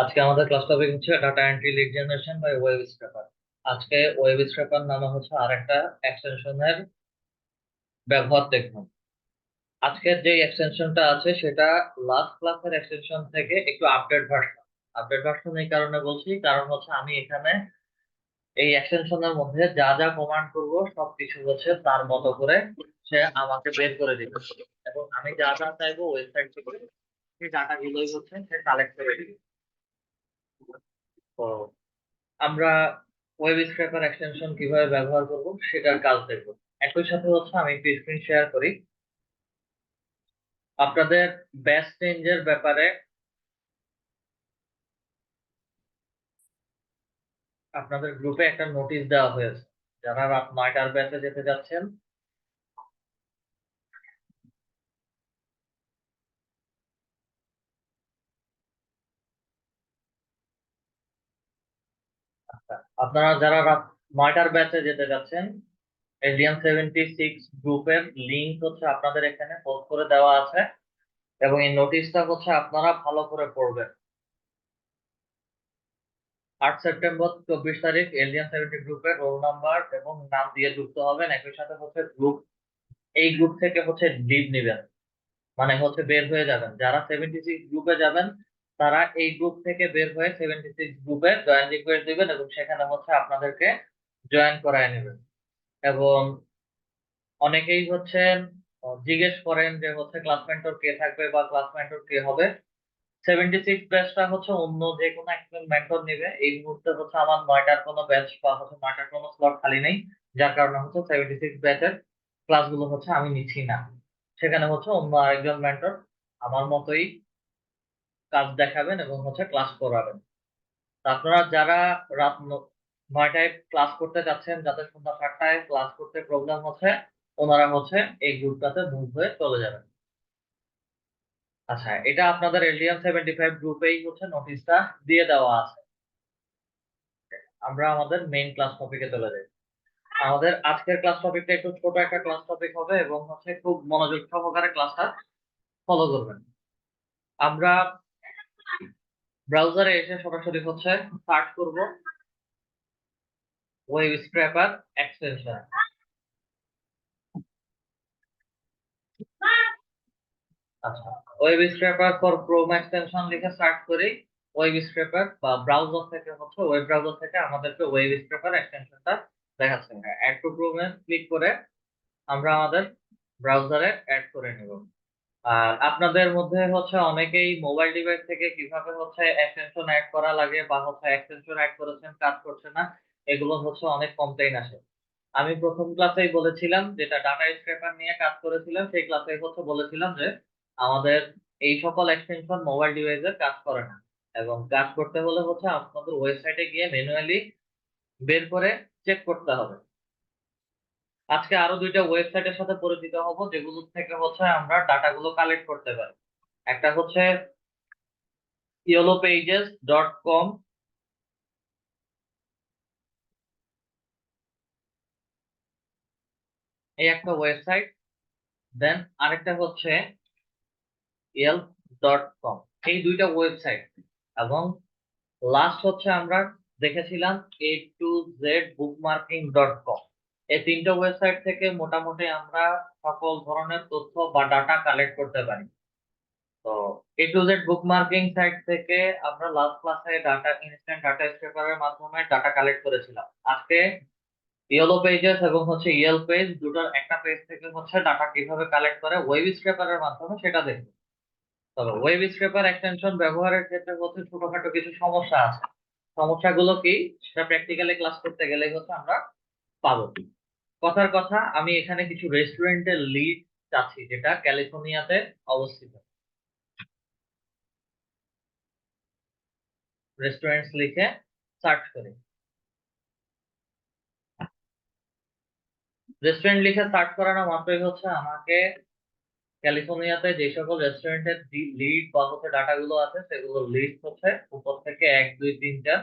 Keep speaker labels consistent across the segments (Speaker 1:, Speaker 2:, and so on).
Speaker 1: আজকে আমাদের class topic হচ্ছে data entry lead generation by web scraper. আজকে ওয়েব স্ক্র্যাপার নামে হচ্ছে আরেকটা এক্সটেনশনের ব্যবহার দেখুন। আজকের যে এক্সটেনশনটা আছে সেটা লাস্ট ক্লাসের এক্সটেনশন থেকে একটু আপডেট ভার্সন এই কারণে বলছি, কারণ হচ্ছে আমি এখানে এই এক্সটেনশনের মধ্যে যা যা কমান্ড করব সবকিছু হচ্ছে তার মতো করে সে আমাকে বের করে দিবে, এবং আমি যা যা চাইবো ওয়েবসাইট থেকে সেই ডাটা গুলোই হচ্ছে সে কালেক্ট করে দিবে। তো আমরা ওয়েব স্ক্র্যাপার এক্সটেনশন কিভাবে ব্যবহার করব সেটার কাজ দেখব। একই সাথে হচ্ছে আমি একটু স্ক্রিন শেয়ার করি আপনাদের ব্যাচ চেঞ্জের ব্যাপারে। আপনাদের গ্রুপে একটা নোটিশ দেওয়া হয়েছে, যারা রাত 9টার ব্যাচে যেতে যাচ্ছেন। আপনারা যারা রাত 9টার ব্যাচে যেতে যাচ্ছেন, Alien 76 গ্রুপের লিংক হচ্ছে আপনাদের এখানে পোস্ট করে দেওয়া আছে, এবং এই নোটিশটা হচ্ছে আপনারা ভালো করে পড়বেন। 8 সেপ্টেম্বর 24 তারিখ Alien 70 গ্রুপের রোল নাম্বার এবং নাম দিয়ে যুক্ত হবেন। একই সাথে হচ্ছে এই গ্রুপ থেকে হচ্ছে লিভ নেবেন, মানে হচ্ছে বের হয়ে যাবেন। যারা 76 গ্রুপে যাবেন তারা এই গ্রুপ থেকে বের হয়ে 76 গ্রুপে জয়েন রিকোয়েস্ট দিবেন, এবং সেখানে হচ্ছে আপনাদেরকে জয়েন করায় নেবেন। এবং অনেকেই হচ্ছে জিজ্ঞেস করেন যে হচ্ছে ক্লাস মেন্টর কে থাকবে বা ক্লাস মেন্টর কে হবে। 76 ব্যাচটা হচ্ছে অন্য যে কোনো একজন মেন্টর নেবে। এই মুহূর্তে হচ্ছে আমার 9টার কোনো ব্যাচ বা হচ্ছে 9টার কোনো স্লট খালি নেই, যার কারণে হচ্ছে 76 ব্যাচের ক্লাসগুলো হচ্ছে আমি নিচ্ছি না। সেখানে হচ্ছে অন্য আরেকজন মেন্টর আমার মতোই কাজ দেখাবেন এবং হচ্ছে ক্লাস করাবেন। তা আপনারা যারা রাত 9টায় ক্লাস করতে যাচ্ছেন, যাদের সন্ধ্যা 7টায় ক্লাস করতে প্রবলেম হচ্ছে, ওনারা হচ্ছে এই গ্রুপটাতে মুভ হয়ে চলে যাবেন। আচ্ছা, এটা আপনাদের Alien 75 গ্রুপেই হচ্ছে নোটিশটা দিয়ে দেওয়া আছে। আমরা আমাদের মেইন ক্লাস টপিকে চলে যাই। আমাদের আজকের ক্লাস টপিকটা একটু ছোট একটা ক্লাস টপিক হবে, এবং হচ্ছে খুব মনোযোগ সহকারে ক্লাসটা ফলো করবেন। আমরা ব্রাউজারে এসে সরাসরি হচ্ছে সার্চ করব ওয়েব স্ক্র্যাপার এক্সটেনশন। আচ্ছা, web scraper for Chrome extension লিখে সার্চ করি। ওয়েব স্ক্র্যাপার বা ব্রাউজার থেকে হচ্ছে ওয়েব ব্রাউজার থেকে আমাদেরকে ওয়েব স্ক্র্যাপার এক্সটেনশনটা দেখাচ্ছে। অ্যাড টু ক্রোমে ক্লিক করে আমরা আমাদের ব্রাউজারে অ্যাড করে নেব। আর আপনাদের মধ্যে হচ্ছে অনেকেই মোবাইল ডিভাইস থেকে কিভাবে হচ্ছে এক্সটেনশন অ্যাড করা লাগে বা হচ্ছে এক্সটেনশন অ্যাড করেছেন কাজ করছে না, এগুলো হচ্ছে অনেক কমপ্লেইন আসে। আমি প্রথম ক্লাসেই বলেছিলাম, যেটা ডাটা স্ক্র্যাপার নিয়ে কাজ করেছিলাম, সেই ক্লাসে হচ্ছে বলেছিলাম যে আমাদের এই সকল এক্সটেনশন মোবাইল ডিভাইসে কাজ করে না, এবং কাজ করতে হলে হচ্ছে আপনাদের ওয়েবসাইটে গিয়ে ম্যানুয়ালি বের করে চেক করতে হবে। আজকে আরো দুইটা ওয়েবসাইটের সাথে পরিচিত হব, যেগুলো থেকে হচ্ছে আমরা ডাটাগুলো কালেক্ট করতে পারি। একটা হচ্ছে yellowpages.com, এই একটা ওয়েবসাইট। দেন আরেকটা হচ্ছে yelp.com, এই দুইটা ওয়েবসাইট। এবং লাস্ট হচ্ছে আমরা দেখেছিলাম A to Z bookmarking.com। এই তিনটা ওয়েবসাইট থেকে মোটামুটি আমরা সকল ধরনের তথ্য বা ডাটা কালেক্ট করতে পারি। তো A to Z bookmarking site থেকে আমরা লাস্ট ক্লাসে ডাটা ইনস্ট্যান্ট ডাটা স্ক্রেপারের মাধ্যমে ডাটা কালেক্ট করেছিলাম। আজকে ইয়েলো পেজেস এবং হচ্ছে ইয়েল পেজ দুটোর একটা পেজ থেকে হচ্ছে ডাটা কিভাবে কালেক্ট করে ওয়েব স্ক্রেপারের মাধ্যমে সেটা দেখবো। তবে ওয়েব স্ক্রেপার এক্সটেনশন ব্যবহারের ক্ষেত্রে হচ্ছে ছোটখাটো কিছু সমস্যা আছে। সমস্যাগুলো কি সেটা প্র্যাকটিক্যালি ক্লাস করতে গেলে হচ্ছে আমরা পাবো। কথার কথা, আমি এখানে কিছু রেস্টুরেন্টের লিড চাচ্ছি, যেটা ক্যালিফোর্নিয়াতে অবস্থিত। রেস্টুরেন্টস লিখে সার্চ করি। রেস্টুরেন্ট লিখে সার্চ করানো মাত্রই হচ্ছে আমাকে ক্যালিফোর্নিয়াতে যে সকল রেস্টুরেন্টের লিড বা হচ্ছে ডাটা গুলো আছে সেগুলো লিস্ট হচ্ছে উপর থেকে 1 2 3 4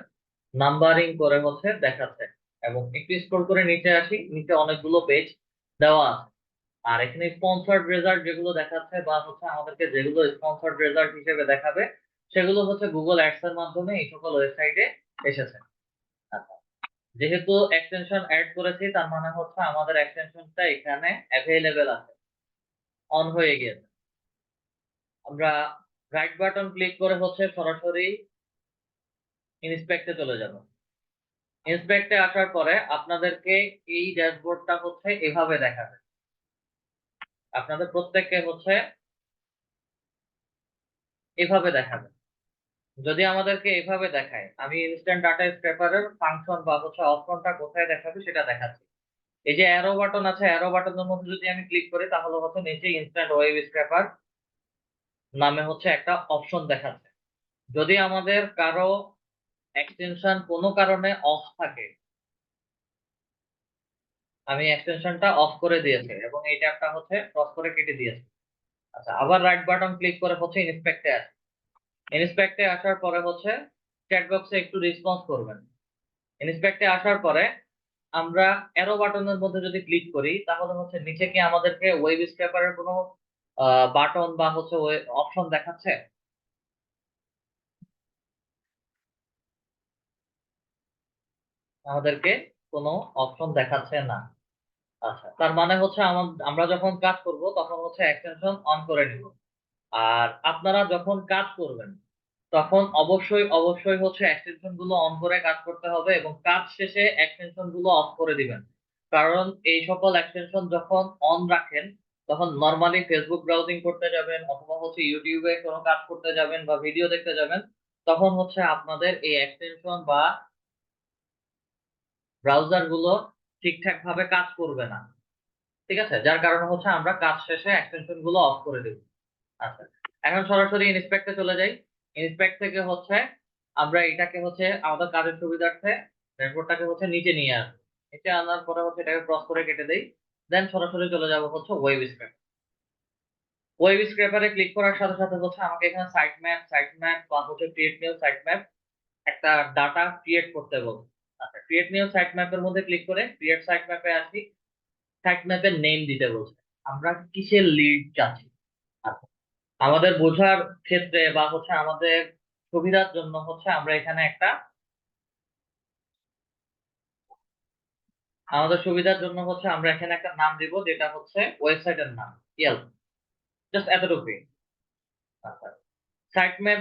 Speaker 1: নাম্বারিং করে হচ্ছে দেখাচ্ছে। এবং একটু স্ক্রল করে নিচে আসি, নিচে অনেকগুলো পেজ দেওয়া আছে। আর এখানে স্পন্সর্ড রেজাল্ট যেগুলো দেখাচ্ছে বা হচ্ছে আমাদেরকে যেগুলো স্পন্সর্ড রেজাল্ট হিসেবে দেখাবে, সেগুলো হচ্ছে গুগল অ্যাডস এর মাধ্যমে এই সকল ওয়েবসাইটে এসেছে। আচ্ছা, যেহেতু এক্সটেনশন অ্যাড করেছি তার মানে হচ্ছে আমাদের এক্সটেনশনটা এখানে অ্যাভেলেবেল আছে, অন হয়ে গিয়েছে। আমরা রাইট বাটন ক্লিক করে হচ্ছে সরাসরি ইন্সপেক্টে চলে যাব। ইন্সপেক্টে আসার পরে আপনাদেরকে এই ড্যাশবোর্ডটা হচ্ছে এভাবে দেখাবে। আপনাদের প্রত্যেককে হচ্ছে এভাবে দেখাবে। যদি আমাদেরকে এভাবে দেখায়, আমি ইনস্ট্যান্ট ডাটা স্ক্র্যাপারের ফাংশন বা হচ্ছে অপশনটা কোথায় দেখাবে সেটা দেখাচ্ছি। এই যে অ্যারো বাটন আছে, অ্যারো বাটনের মধ্যে যদি আমি ক্লিক করি তাহলে হচ্ছে নিচে ইনস্ট্যান্ট ওয়েব স্ক্র্যাপার নামে হচ্ছে একটা অপশন দেখাচ্ছে। যদি আমাদের কারো এক্সটেনশন কোনো কারণে অফ থাকে, আমি এক্সটেনশনটা অফ করে দিয়েছি এবং এই ট্যাবটা হচ্ছে ক্রস করে কেটে দিয়েছি। আচ্ছা, আবার রাইট বাটন ক্লিক করে হচ্ছে ইন্সপেক্টে আসি। ইন্সপেক্টে আসার পরে হচ্ছে চ্যাট বক্সে একটু রেসপন্স করবেন। ইন্সপেক্টে আসার পরে আমরা অ্যারো বাটনের মধ্যে যদি ক্লিক করি তাহলে হচ্ছে নিচে কি আমাদেরকে ওয়েব স্ক্র্যাপারের কোনো বাটন বা হচ্ছে অপশন দেখাচ্ছে? আমাদেরকে কোনো অপশন দেখাচ্ছে না। আচ্ছা, তার মানে হচ্ছে আমরা যখন কাজ করব তখন হচ্ছে এক্সটেনশন অন করে নিব। আর আপনারা যখন কাজ করবেন তখন অবশ্যই অবশ্যই হচ্ছে এক্সটেনশন গুলো অন করে কাজ করতে হবে এবং কাজ শেষে এক্সটেনশন গুলো অফ করে দিবেন। কারণ এই সকল এক্সটেনশন যখন অন রাখেন তখন নর্মালি ফেসবুক ব্রাউজিং করতে যাবেন অথবা হচ্ছে ইউটিউবে কোনো কাজ করতে যাবেন বা ভিডিও দেখতে যাবেন, তখন হচ্ছে আপনাদের এই এক্সটেনশন বা ব্রাউজার গুলো ঠিকঠাক ভাবে কাজ করবে না। ঠিক আছে, যার কারণে হচ্ছে আমরা কাজ শেষে এক্সটেনশন গুলো অফ করে দেব। আচ্ছা, এখন সরাসরি ইন্সপেক্টে চলে যাই। ইন্সপেক্ট থেকে হচ্ছে আমরা এটাকে হচ্ছে আমাদের কাজের সুবিধার্থে ড্যাশবোর্ডটাকে হচ্ছে নিচে নিয়ে আসবো। নিচে আনার পরে হচ্ছে এটাকে ক্রস করে কেটে দেই। দেন সরাসরি চলে যাব হচ্ছে ওয়েব স্ক্র্যাপ। ওয়েব স্ক্র্যাপারে ক্লিক করার সাথে সাথে হচ্ছে আমাকে এখানে সাইট ম্যাপ বা হচ্ছে ক্রিয়েট নিউ সাইট ম্যাপ একটা ডাটা ক্রিয়েট করতে বলবে। আচ্ছা, ক্রিয়েট নিউ সাইট ম্যাপের মধ্যে ক্লিক করে ক্রিয়েট সাইট ম্যাপে আসি। সাইট ম্যাপের নেম দিতে বলছে, আমরা কিসের লিড চাচ্ছি। আচ্ছা, আমাদের বোঝার ক্ষেত্রে বা হচ্ছে আমাদের সুবিধার জন্য হচ্ছে আমরা এখানে একটা আমাদের সুবিধার জন্য হচ্ছে আমরা এখানে একটা নাম দিব যেটা হচ্ছে ওয়েবসাইটের নাম ইয়েলপ। জাস্ট এতটুকুই। সাইট ম্যাপ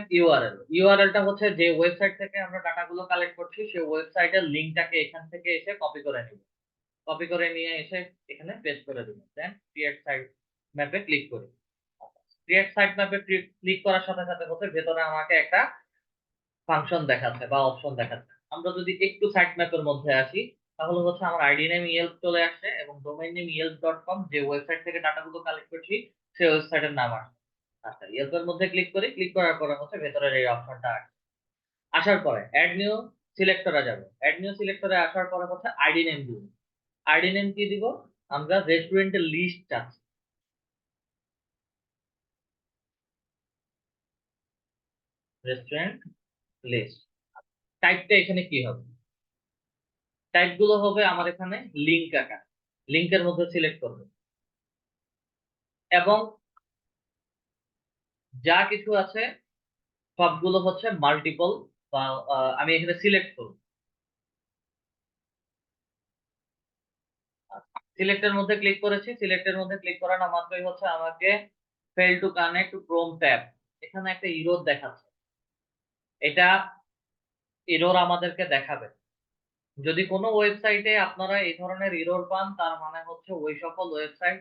Speaker 1: ইউআরএলটা হচ্ছে যে ওয়েবসাইট থেকে আমরা ডাটাগুলো কালেক্ট করছি সেই ওয়েবসাইটের লিঙ্কটাকে এখান থেকে এসে কপি করে নিব। কপি করে নিয়ে এসে এখানে পেস্ট করে দিব। দেন ক্রিয়েট সাইট ম্যাপে ক্লিক করি। ক্রিয়েট সাইট ম্যাপে ক্লিক করার সাথে সাথে হচ্ছে ভেতরে আমাকে একটা ফাংশন দেখাচ্ছে বা অপশন দেখাচ্ছে। আমরা যদি একটু সাইট ম্যাপের মধ্যে আসি তাহলে হচ্ছে আমার আইডি নেম ইয়েলপ চলে আসছে এবং ডোমেইন নেম ইয়েলপ.com, যে ওয়েবসাইট থেকে ডাটাগুলো কালেক্ট করছি সেই ওয়েবসাইটের নাম আসছে। আচ্ছা, ইয়েলপের মধ্যে ক্লিক করি। ক্লিক করার পরে হচ্ছে ভেতরের এই অপশনটা আসে। আসার পরে অ্যাড নিউ সিলেক্টরে যাবে। অ্যাড নিউ সিলেক্টরে আসার পরে হচ্ছে আইডি নেম দিব। আইডি নেম কি দিব? আমরা রেস্টুরেন্টের লিস্ট চাচ্ছি। Restaurant list. টাইপটা এখানে কি হবে? টাইপ গুলো হবে আমার এখানে লিঙ্ক আকার। লিঙ্কের মধ্যে সিলেক্ট করবে এবং যা কিছু আছে সবগুলো হচ্ছে মাল্টিপল বা আমি এখানে সিলেক্ট করব। সিলেক্টের মধ্যে ক্লিক করেছি। সিলেক্টের মধ্যে ক্লিক করা না মাত্রই হচ্ছে আমাকে fail to connect Chrome tab এখানে একটা ইরর দেখাচ্ছে। এটা এরর আমাদেরকে দেখাবে। যদি কোনো ওয়েবসাইটে আপনারা এই ধরনের এরর পান তার মানে হচ্ছে ওই সকল ওয়েবসাইট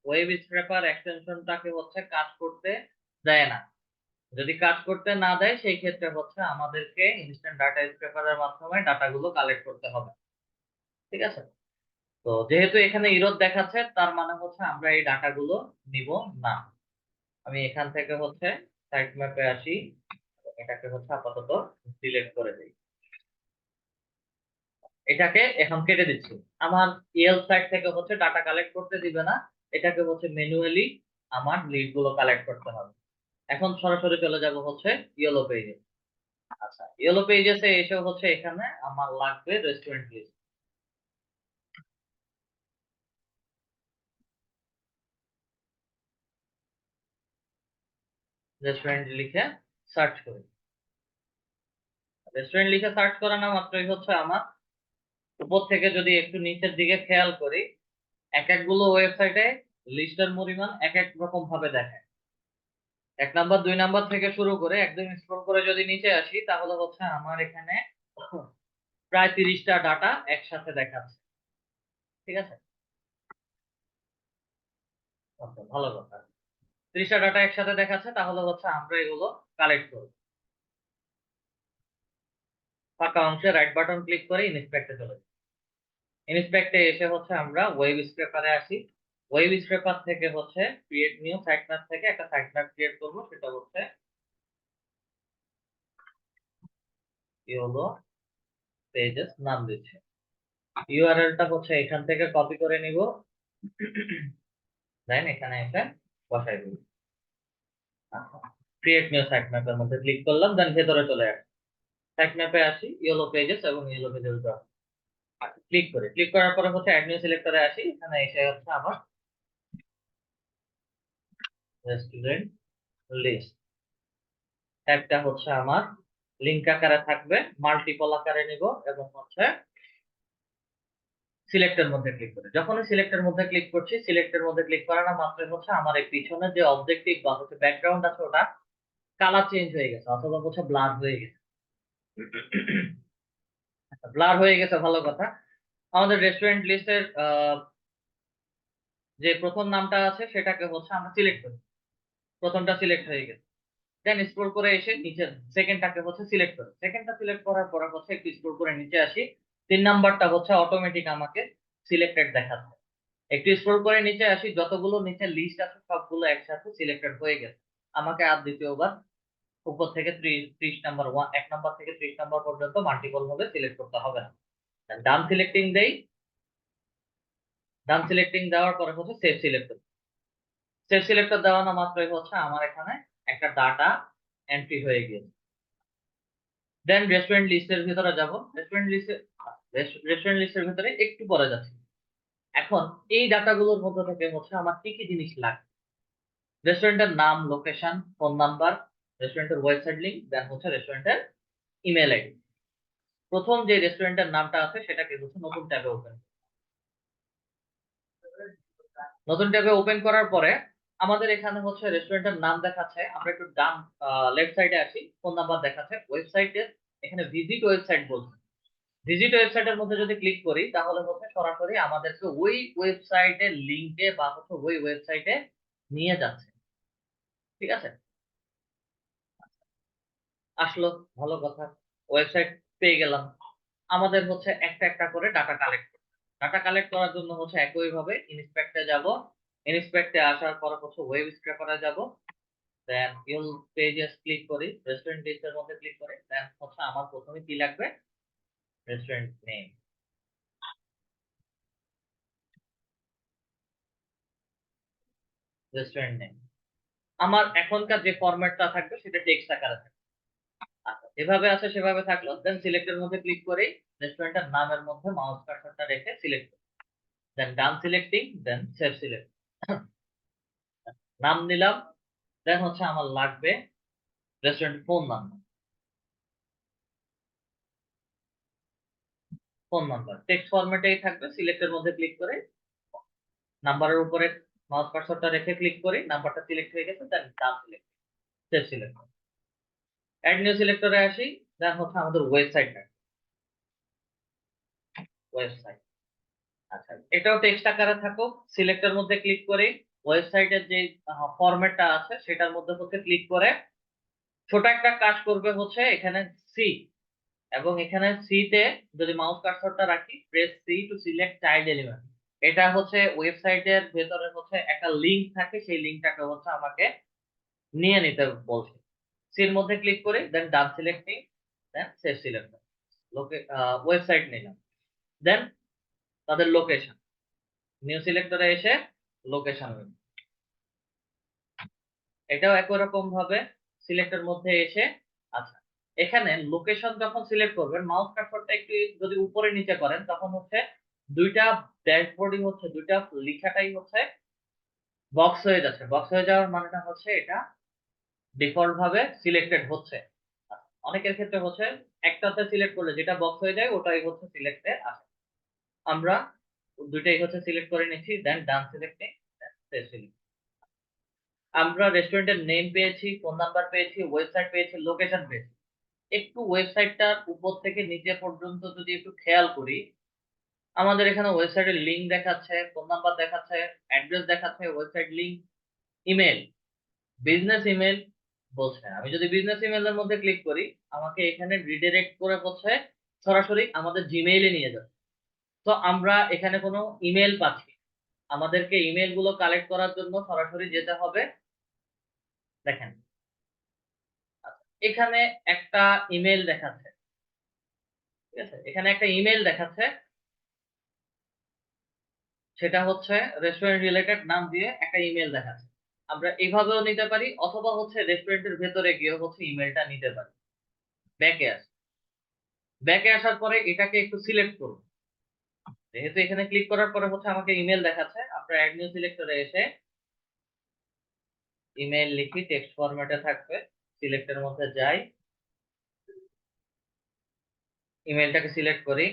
Speaker 1: ওয়েব স্ক্র্যাপার এক্সটেনশনটাকে হচ্ছে কাজ করতে দেয় না। যদি কাজ করতে না দেয় সেই ক্ষেত্রে হচ্ছে আমাদেরকে ইনস্ট্যান্ট ডাটা স্ক্র্যাপারের মাধ্যমে ডাটাগুলো কালেক্ট করতে হবে। ঠিক আছে, তো যেহেতু এখানে ইরর দেখাচ্ছে তার মানে হচ্ছে আমরা এই ডাটাগুলো নিব না। আমি এখান থেকে হচ্ছে সাইট ম্যাপে আসি, এটাকে হচ্ছে আপাতত সিলেক্ট করে দিই। এটাকে এখন কেটে দিচ্ছি। আমার ইয়েল সাইট থেকে হচ্ছে ডাটা কালেক্ট করতে দিবে না, এটাকে হচ্ছে ম্যানুয়ালি আমার লিড গুলো কালেক্ট করতে হবে। এখন সরাসরি চলে যাব হচ্ছে ইয়েলো পেজে। আচ্ছা, ইয়েলো পেজেসে এসে হচ্ছে এখানে আমার লাগবে রেস্টুরেন্ট লিস্ট। রেস্টুরেন্ট লিখে সার্চ করি। রেস্টুরেন্ট লিখে সার্চ করা না মাত্রই হচ্ছে আমার উপর থেকে যদি একটু নিচের দিকে খেয়াল করি, এক একগুলো ওয়েবসাইটে লিস্টের পরিমাণ এক এক রকম ভাবে দেখায়। 1 নাম্বার 2 নাম্বার থেকে শুরু করে একদম স্ক্রল করে যদি নিচে আসি, তাহলে হচ্ছে আমার এখানে প্রায় 30টা ডাটা একসাথে দেখাচ্ছে। ঠিক আছে, ওকে, ভালো কথা। 30টা ডাটা একসাথে দেখাচ্ছে, তাহলে হচ্ছে আমরা এগুলো কালেক্ট করব। ফাঁকা অংশে রাইট বাটন ক্লিক করে ইন্সপেক্টে চলে যাই। ইন্সপেক্টে এসে হচ্ছে আমরা ওয়েব স্ক্রেপারে আসি। ওয়েব স্ক্রেপার থেকে হচ্ছে ক্রিয়েট নিউ সাইট ম্যাপ থেকে একটা সাইট ম্যাপ ক্রিয়েট করব, সেটা হচ্ছে কি হলো, পেজেস নাম দিচ্ছে। ইউআরএলটা হচ্ছে এখান থেকে কপি করে নিব, দেন এখানে এসে বসাই দিব। ক্রিয়েট নিউ সাইট ম্যাপের মধ্যে ক্লিক করলাম, দেন ভেতরে চলে আসি। সাইট ম্যাপে আসি, ইয়েলো পেজেস এবং ইয়েলো পেজেস ক্লিক করি। ক্লিক করার পরে হচ্ছে অ্যাড নিউ সিলেক্টরে আসি, এখানে এসে হচ্ছে আমার রেস্টুরেন্ট লিস্ট ট্যাগটা হচ্ছে আমার লিংক আকারে থাকবে, মাল্টিপল আকারে নিব এবং হচ্ছে সিলেক্টের মধ্যে ক্লিক করি। যখনই সিলেক্টের মধ্যে ক্লিক করছি, সিলেক্টের মধ্যে ক্লিক করার মাত্রই হচ্ছে আমার এই পিছনে যে অবজেক্টিভ বা হচ্ছে ব্যাকগ্রাউন্ড আছে ওটা কালার চেঞ্জ হয়ে গেছে অথবা হচ্ছে ব্লার হয়ে গেছে। ব্লার হয়ে গেছে, ভালো কথা। আমাদের রেস্টুরেন্ট লিস্টের যে প্রথম নামটা আছে সেটাকে হচ্ছে আমরা সিলেক্ট করি, প্রথমটা সিলেক্ট হয়ে গেছে। দেন স্ক্রল করে এসে নিচে সেকেন্ডটাকে হচ্ছে সিলেক্ট করি। সেকেন্ডটা সিলেক্ট করার পরে হচ্ছে একটু স্ক্রল করে নিচে আসি, 3 নাম্বারটা হচ্ছে অটোমেটিক আমাকে সিলেক্টেড দেখাচ্ছে। একটু স্ক্রল করে নিচে আসি, যতগুলো নিচে লিস্ট আছে সবগুলো একসাথে সিলেক্টেড হয়ে গেছে। আমাকে আর দ্বিতীয়বার উপর থেকে 30 নাম্বার 1 নাম্বার থেকে 30 নাম্বার পর্যন্ত মাল্টিপল ভাবে সিলেক্ট করতে হবে না। ডান সিলেক্টিং দেই, ডান সিলেক্টিং দেওয়ার পরে হচ্ছে সেভ সিলেক্ট। সেভ সিলেক্টর দেওয়ানো মাত্রই হচ্ছে আমার এখানে একটা ডাটা এন্ট্রি হয়ে গিয়েছে। দেন রেস্টুরেন্ট লিস্টের ভিতরে যাব। রেস্টুরেন্ট লিস্টের ভিতরে একটু পরে যাচ্ছি। এখন এই ডাটাগুলোর মধ্যে থেকে হচ্ছে আমার কি কি জিনিস লাগবে, রেস্টুরেন্টের নাম, লোকেশন, ফোন নাম্বার, রেস্টুরেন্টের ওয়েবসাইট লিংক, দেন হচ্ছে রেস্টুরেন্টের ইমেল আইডি। প্রথম যে রেস্টুরেন্টের নামটা আছে সেটাকে হচ্ছে নতুন ট্যাবে ওপেন, নতুন ট্যাবে ওপেন করার পরে আমাদের এখানে হচ্ছে রেস্টুরেন্টের নাম দেখাচ্ছে। আমরা একটু ডান লেফট সাইডে আসি, ফোন নাম্বার দেখাচ্ছে, ওয়েবসাইটে এখানে ভিজিট ওয়েবসাইট বলছে। ভিজিট ওয়েবসাইটের মধ্যে যদি ক্লিক করি তাহলে হচ্ছে সরাসরি আমাদেরকে ওই ওয়েবসাইটের লিংকে বা হচ্ছে ওই ওয়েবসাইটে নিয়ে যাচ্ছে। ঠিক আছে, আসলো, ভালো কথা। ওয়েবসাইট পেয়ে গেলাম। আমাদের হচ্ছে একটা একটা করে ডাটা কালেক্ট করতে, ডাটা কালেক্ট করার জন্য হচ্ছে একই ভাবে ইন্সপেক্টে যাব। ইন্সপেক্টে আসার পর হচ্ছে ওয়েব স্ক্র্যাপারে যাব, দেন ইউল পেজেস ক্লিক করি, রেস্টুরেন্ট লিস্টের মধ্যে ক্লিক করি, দেন হচ্ছে আমার প্রথমে কি লাগবে, রেস্টুরেন্ট নেম, রেস্টুরেন্ট নেম। আমার এখনকার যে ফরম্যাটটা থাকবে সেটা টেক্সট আকারে থাকবে। আচ্ছা, যেভাবে আছে সেভাবে থাকলো। দেন সিলেক্টের মধ্যে ক্লিক করে রেস্টুরেন্টের নামের মধ্যে মাউস কার্সরটা রেখে select, then done selecting, then save select. নাম নিলাম, দেন হচ্ছে আমার লাগবে restaurant phone number. Phone number text ফরম্যাটেই থাকবে, সিলেক্টের মধ্যে ক্লিক করে নাম্বারের উপরে মাউস কার্সরটা রেখে ক্লিক করি, নাম্বারটা সিলেক্ট হয়ে গেছে, then done select, save select. Add new সিলেক্টরে আসি, দেন হচ্ছে আমাদের ওয়েবসাইট, ওয়েবসাইট। আচ্ছা, এটাও টেক্সট আকারে থাকুক, সিলেক্টের মধ্যে ক্লিক করে ওয়েবসাইটের যে ফরম্যাটটা আছে সেটার মধ্যে হচ্ছে ক্লিক করে ছোট একটা কাজ করবে হচ্ছে এখানে সি, এবং এখানে সি তে যদি মাউস কার্সরটা রাখি, press C to select child element. এটা হচ্ছে ওয়েবসাইটের ভেতরে হচ্ছে একটা লিংক থাকে, সেই লিংকটাকে হচ্ছে আমাকে নিয়ে নিতে বলছে। সির মধ্যে ক্লিক করি, দেন done selecting, then save select, website নিলাম। দেন তাদের লোকেশন, নিউ সিলেক্টরে এসে লোকেশন, এটাও একই রকম ভাবে সিলেক্টের মধ্যে এসে, আচ্ছা, এখানে লোকেশন যখন সিলেক্ট করবেন মাউস কার্সরটা একটু যদি উপরে নিচে করেন তখন হচ্ছে দুইটা ড্যাশবোর্ডই হচ্ছে দুইটা লেখাটাই হচ্ছে বক্স হয়ে যাচ্ছে। বক্স হয়ে যাওয়ার মানেটা হচ্ছে এটা ডিফল্ট ভাবে সিলেক্টেড হচ্ছে। অনেকের ক্ষেত্রে হচ্ছে একটাতে সিলেক্ট করলে যেটা বক্স হয়ে যায় ওটাই হচ্ছে সিলেক্টে আসে। আমরা দুইটাই হচ্ছে সিলেক্ট করে নিচ্ছি, দেন ডান সিলেক্টে সিলেক্ট। আমরা রেস্টুরেন্টের নেম পেয়েছি, ফোন নাম্বার পেয়েছি, ওয়েবসাইট পেয়েছি, লোকেশন পেয়েছি। একটু ওয়েবসাইটটার উপর থেকে নিচে পর্যন্ত যদি একটু খেয়াল করি, আমাদের এখানে ওয়েবসাইটের লিংক দেখাচ্ছে, ফোন নাম্বার দেখাচ্ছে, অ্যাড্রেস দেখাচ্ছে, website link, email, business email বলছে। আমি যদি বিজনেস ইমেলের মধ্যে ক্লিক করি, আমাকে এখানে রিডিরেক্ট করে হচ্ছে সরাসরি আমাদের জিমেইলে নিয়ে যাবে। তো আমরা এখানে কোনো ইমেল পাচ্ছি, আমাদেরকে ইমেল গুলো কালেক্ট করার জন্য সরাসরি যেতে হবে। দেখেন এখানে একটা ইমেল দেখাচ্ছে, ঠিক আছে, এখানে একটা ইমেল দেখাচ্ছে, সেটা হচ্ছে রেস্টুরেন্ট রিলেটেড নাম দিয়ে একটা ইমেল দেখাচ্ছে। আমরা এইভাবেও নিতে পারি, অথবা হচ্ছে রেস্টুরেন্টের ভেতরে গিয়ে হচ্ছে ইমেলটা নিতে পারি। ব্যাকে আস, ব্যাকে আসার পরে এটাকে একটু সিলেক্ট করুন। যেহেতু এখানে ক্লিক করার পরে হচ্ছে আমাকে ইমেল দেখাচ্ছে, আমরা অ্যাড নিউ সিলেক্টরে এসে ইমেল লিখি, টেক্সট ফরম্যাটে থাকবে, সিলেক্টের মধ্যে যাই, ইমেলটাকে সিলেক্ট করি,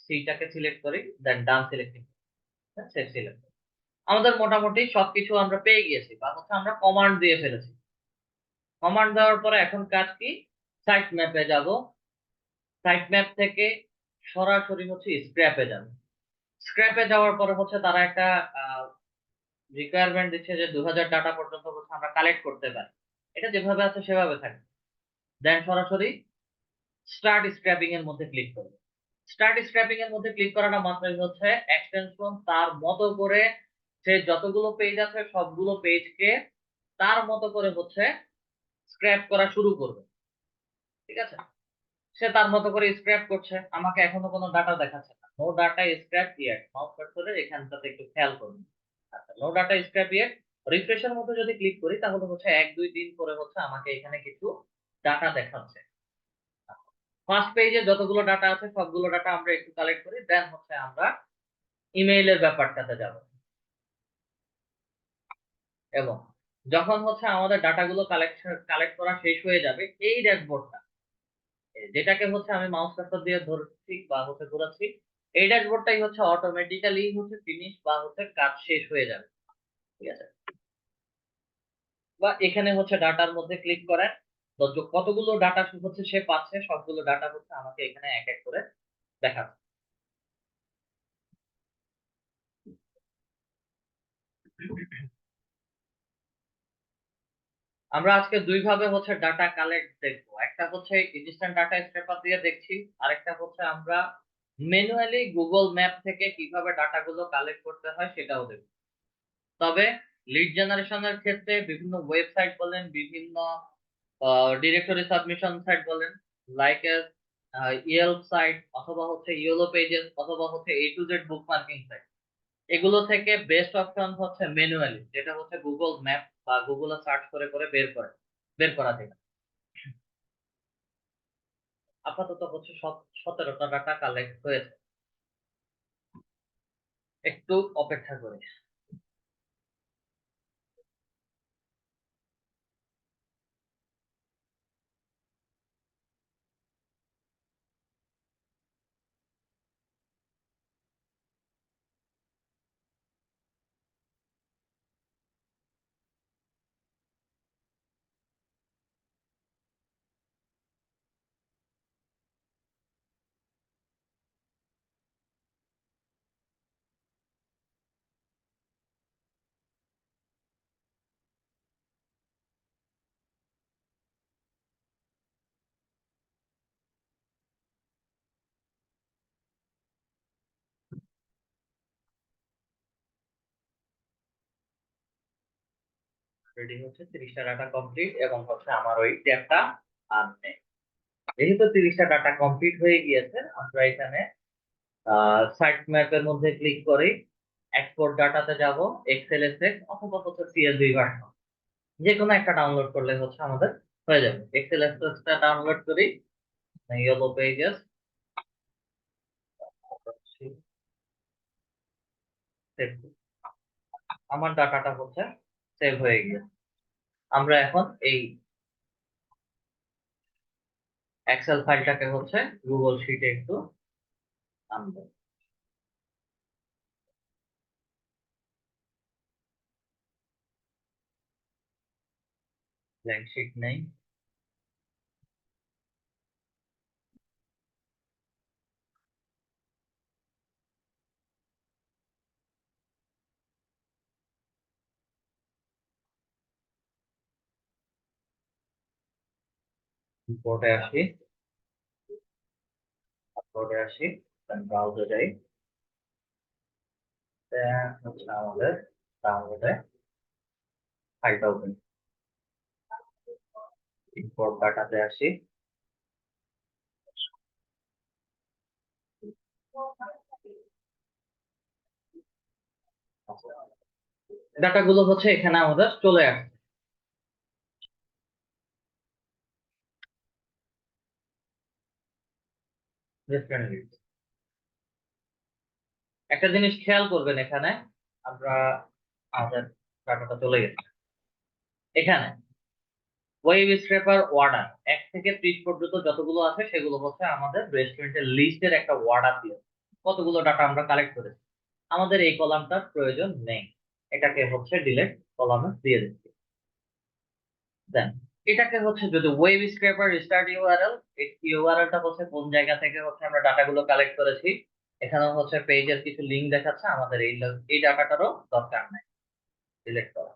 Speaker 1: সিটাকে সিলেক্ট করি, দেন ডান সিলেক্টিং, সেভ সিলেক্ট। আমাদের মোটামুটি সবকিছু আমরা পেয়ে গিয়েছি, বা হচ্ছে আমরা কমান্ড দিয়ে ফেলেছি। কমান্ড দেওয়ার পরে এখন কাজ কি, সাইট ম্যাপে যাব, সাইট ম্যাপ থেকে সরাসরি হচ্ছে স্ক্র্যাপে যাব। স্ক্র্যাপে যাওয়ার পরে হচ্ছে তারা একটা রিকোয়ারমেন্ট দিচ্ছে যে 2000 ডাটা পর্যন্ত হচ্ছে আমরা কালেক্ট করতে পারি। এটা যেভাবে আছে সেভাবে থাকবে। দেন সরাসরি স্টার্ট স্ক্র্যাপিং এর মধ্যে ক্লিক করব। স্টার্ট স্ক্র্যাপিং এর মধ্যে ক্লিক করাটা মাত্রই হচ্ছে এক্সটেনশন তার মতো করে সে যতগুলো পেজ আছে সবগুলো পেজকে তার মতো করে হচ্ছে স্ক্র্যাপ করা শুরু করবে। ঠিক আছে, সে তার মতো করে স্ক্র্যাপ করছে, আমাকে এখনো কোনো ডাটা দেখাচ্ছে না। No data scrape yet, mouse কার্সরের এখানটাতে একটু খেয়াল করুন। আচ্ছা, নো ডাটা স্ক্র্যাপ ইয়েট। রিফ্রেশের মধ্যে যদি ক্লিক করি তাহলে হচ্ছে 1 2 3 করে হচ্ছে আমাকে এখানে কিছু ডাটা দেখাচ্ছে। ফার্স্ট পেজে যতগুলো ডাটা আছে সবগুলো ডাটা আমরা একটু কালেক্ট করি, দেন হচ্ছে আমরা ইমেইলের ব্যাপারটাতে যাব। এবং যখন হচ্ছে আমাদের ডাটাগুলো কালেক্ট করা শেষ হয়ে যাবে, এই ড্যাশবোর্ডটা যেটাকে হচ্ছে আমি মাউস কার্সর দিয়ে ধরছি বা হচ্ছে ঘোরাচ্ছি, এই ড্যাশবোর্ডটাই হচ্ছে অটোমেটিক্যালি হচ্ছে ফিনিশ বা হচ্ছে কাজ শেষ হয়ে যাবে। ঠিক আছে, বা এখানে হচ্ছে ডাটার মধ্যে ক্লিক করেন, তো কতগুলো ডাটা হচ্ছে সে পাচ্ছে সবগুলো ডাটা হচ্ছে আমাকে এখানে এক এক করে দেখাচ্ছে। আমরা আজকে দুই ভাবে হচ্ছে ডাটা কালেক্ট দেখবো, একটা হচ্ছে ইনস্ট্যান্ট ডাটা স্ক্রেপার দিয়ে দেখছি, আরেকটা হচ্ছে আমরা ম্যানুয়ালি গুগল ম্যাপ থেকে কিভাবে ডাটাগুলো কালেক্ট করতে হয় সেটাও দেখবো। তবে লিড জেনারেশনের ক্ষেত্রে বিভিন্ন ওয়েবসাইট বলেন, বিভিন্ন ডিরেক্টরি সাবমিশন সাইট বলেন, লাইক ইয়েলপ সাইট, অথবা হচ্ছে ইয়েলো পেজেস, অথবা হচ্ছে A to Z bookmarking site, এগুলো থেকে বেস্ট অপশন হচ্ছে ম্যানুয়ালি, যেটা হচ্ছে গুগল ম্যাপ বা গুগলে সার্চ করে করে বের করা যায়। আপাতত হচ্ছে 17টা ডাটা কালেক্ট হয়েছে, একটু অপেক্ষা করি। রেডি হচ্ছে, 30টা ডাটা কমপ্লিট, এবং হচ্ছে আমার ওই ট্যাবটা আর নেই। যেহেতু 30টা ডাটা কমপ্লিট হয়ে গিয়েছে, আমরা এখানে সাইট ম্যাপের মধ্যে ক্লিক করি, এক্সপোর্ট ডাটাতে যাব, এক্সেল এসএক্স অথবা হচ্ছে CSV ভার্সন, যে কোনো একটা ডাউনলোড করলে হচ্ছে আমাদের হয়ে যাবে। এক্সেল এসএক্সটা ডাউনলোড করি, ইয়েলো পেজেস, আমার ডাটাটা হচ্ছে সেভ হয়ে গিয়েছে। আমরা এখন এই এক্সেল ফাইলটাকে হচ্ছে গুগল শিটে একটু আনবো। ব্ল্যাঙ্ক শিট নেই। বোর্ডে আসি, বোর্ডে আসি, ব্রাউজে যাই, হচ্ছে আমাদের ডাউনলোডে ফাইলটা ওপেন, ইম্পোর্ট ডাটাতে আসি। ডাটাগুলো হচ্ছে এখানে আমাদের চলে আসছে। Restaurant list. একটা জিনিস খেয়াল করবেন, এখানে আমরা আমাদের ডাটাটা চলে গেছে। এখানে ওয়েব স্ক্র্যাপার অর্ডার 1 থেকে 30 পর্যন্ত যতগুলো আছে সেগুলো হচ্ছে আমাদের রেস্টুরেন্টের লিস্টের একটা অর্ডার দিয়ে কতগুলো ডাটা আমরা কালেক্ট করেছি। আমাদের এই কলামটার প্রয়োজন নেই, এটাকে হচ্ছে ডিলেট কলামে দিয়ে দিচ্ছি। দেন এটাকে হচ্ছে যদি ওয়েব স্ক্র্যাপার স্টার্ট ইউআরএল, এই ইউআরএলটা হচ্ছে কোন জায়গা থেকে হচ্ছে আমরা ডাটাগুলো কালেক্ট করেছি। এখানে হচ্ছে পেজের কিছু লিংক দেখাচ্ছে, আমাদের এই ডাটাটারও দরকার নাই, ডিলেট করা।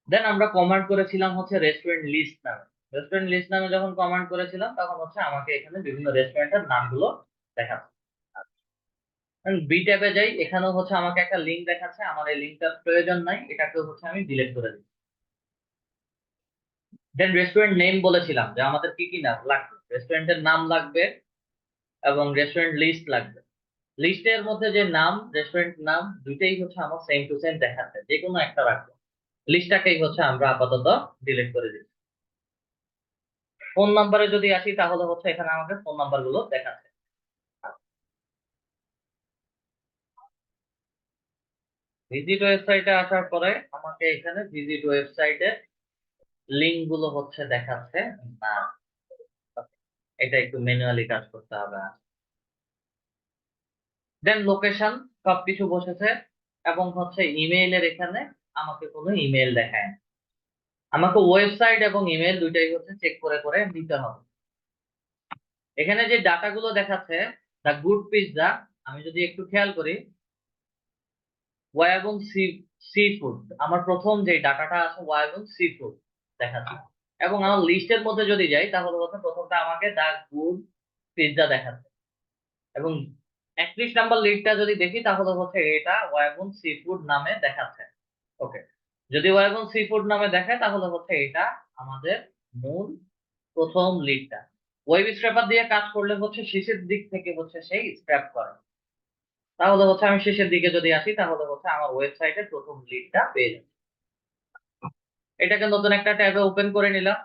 Speaker 1: দেন আমরা কমান্ড করেছিলাম হচ্ছে রেস্টুরেন্ট লিস্ট নামে। রেস্টুরেন্ট লিস্ট নামে যখন কমান্ড করেছিলাম তখন হচ্ছে আমাকে এখানে বিভিন্ন রেস্টুরেন্টের নামগুলো দেখাচ্ছে। বি ট্যাবে যাই, এখানেও হচ্ছে আমাকে একটা লিংক দেখাচ্ছে, আমার এই লিংকটার প্রয়োজন নাই, এটাকে হচ্ছে আমি ডিলিট করে দিই। দেন রেস্টুরেন্ট নেম বলেছিলাম যে আমাদের কি কি নাম লাগবে, রেস্টুরেন্টের নাম লাগবে এবং রেস্টুরেন্ট লিস্ট লাগবে। লিস্টের মধ্যে যে নাম, রেস্টুরেন্ট নাম দুইটাই হচ্ছে আমার সেম টু সেম দেখাচ্ছে, যে কোনো একটা রাখবো। লিস্টটাকেই হচ্ছে আমরা আপাতত ডিলিট করে দিই। ফোন নাম্বারে যদি আসি তাহলে হচ্ছে এখানে আমাকে ফোন নাম্বার গুলো দেখাচ্ছে। ভিজিট ওয়েবসাইটে আসার পরে আমাকে এখানে ভিজিট ওয়েবসাইটের লিংক গুলো হচ্ছে দেখাচ্ছে না, এটা একটু ম্যানুয়ালি কাজ করতে হবে। দেন লোকেশন সবকিছু বসেছে এবং হচ্ছে ইমেইলের এখানে আমাকে কোনো ইমেল দেখায় না। আমাকে ওয়েবসাইট এবং ইমেল দুইটাই হচ্ছে চেক করে করে নিতে হবে। এখানে যে ডাটাগুলো দেখাচ্ছে দ্য গুড পিৎজা, আমি যদি একটু খেয়াল করি ওয়া এবং সি, সি ফুড, আমার প্রথম যে ডাটাটা আছে ওয়া এবং সি ফুড দেখাচ্ছে। এবং আমার লিস্টের মধ্যে যদি যাই তাহলে হচ্ছে প্রথমটা আমাকে দা গুড পিৎজা দেখাচ্ছে এবং 31 নাম্বার লিডটা যদি দেখি তাহলে হচ্ছে এটা ওয়া এবং সি ফুড নামে দেখাচ্ছে। ওকে, যদি ওয়া এবং সি ফুড নামে দেখায় তাহলে হচ্ছে এটা আমাদের মূল প্রথম লিডটা। ওয়েব স্ক্র্যাপার দিয়ে কাজ করলে হচ্ছে শেষের দিক থেকে হচ্ছে সেই স্ক্র্যাপ করে। তাহলে হচ্ছে আমি শেষের দিকে যদি আসি তাহলে হচ্ছে আমার ওয়েবসাইটের প্রথম লিডটা পেয়ে যাবে। এটাকে নতুন একটা ট্যাবে ওপেন করে নিলাম।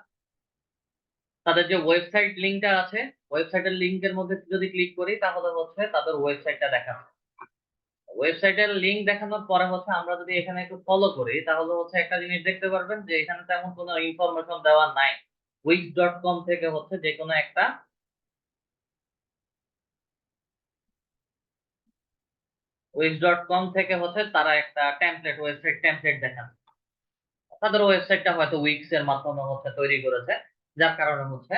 Speaker 1: তাদের যে ওয়েবসাইট লিংকটা আছে, ওয়েবসাইটের লিংকের মধ্যে যদি ক্লিক করি তাহলে হচ্ছে তাদের ওয়েবসাইটটা দেখাবে। ওয়েবসাইটের লিংক দেখানোর পরে হচ্ছে আমরা যদি এখানে একটু ফলো করি তাহলে হচ্ছে একটা জিনিস দেখতে পারবেন যে এখানে তেমন কোনো ইনফরমেশন দেওয়া নাই। wix.com থেকে হচ্ছে যে কোনো একটা, wix.com থেকে হচ্ছে তারা একটা টেমপ্লেট, ওয়েবসাইট টেমপ্লেট দেখান। তাদের ওয়েবসাইটটা হয়তো উইক্স এর মাধ্যমে হচ্ছে তৈরি করেছে, যার কারণে হচ্ছে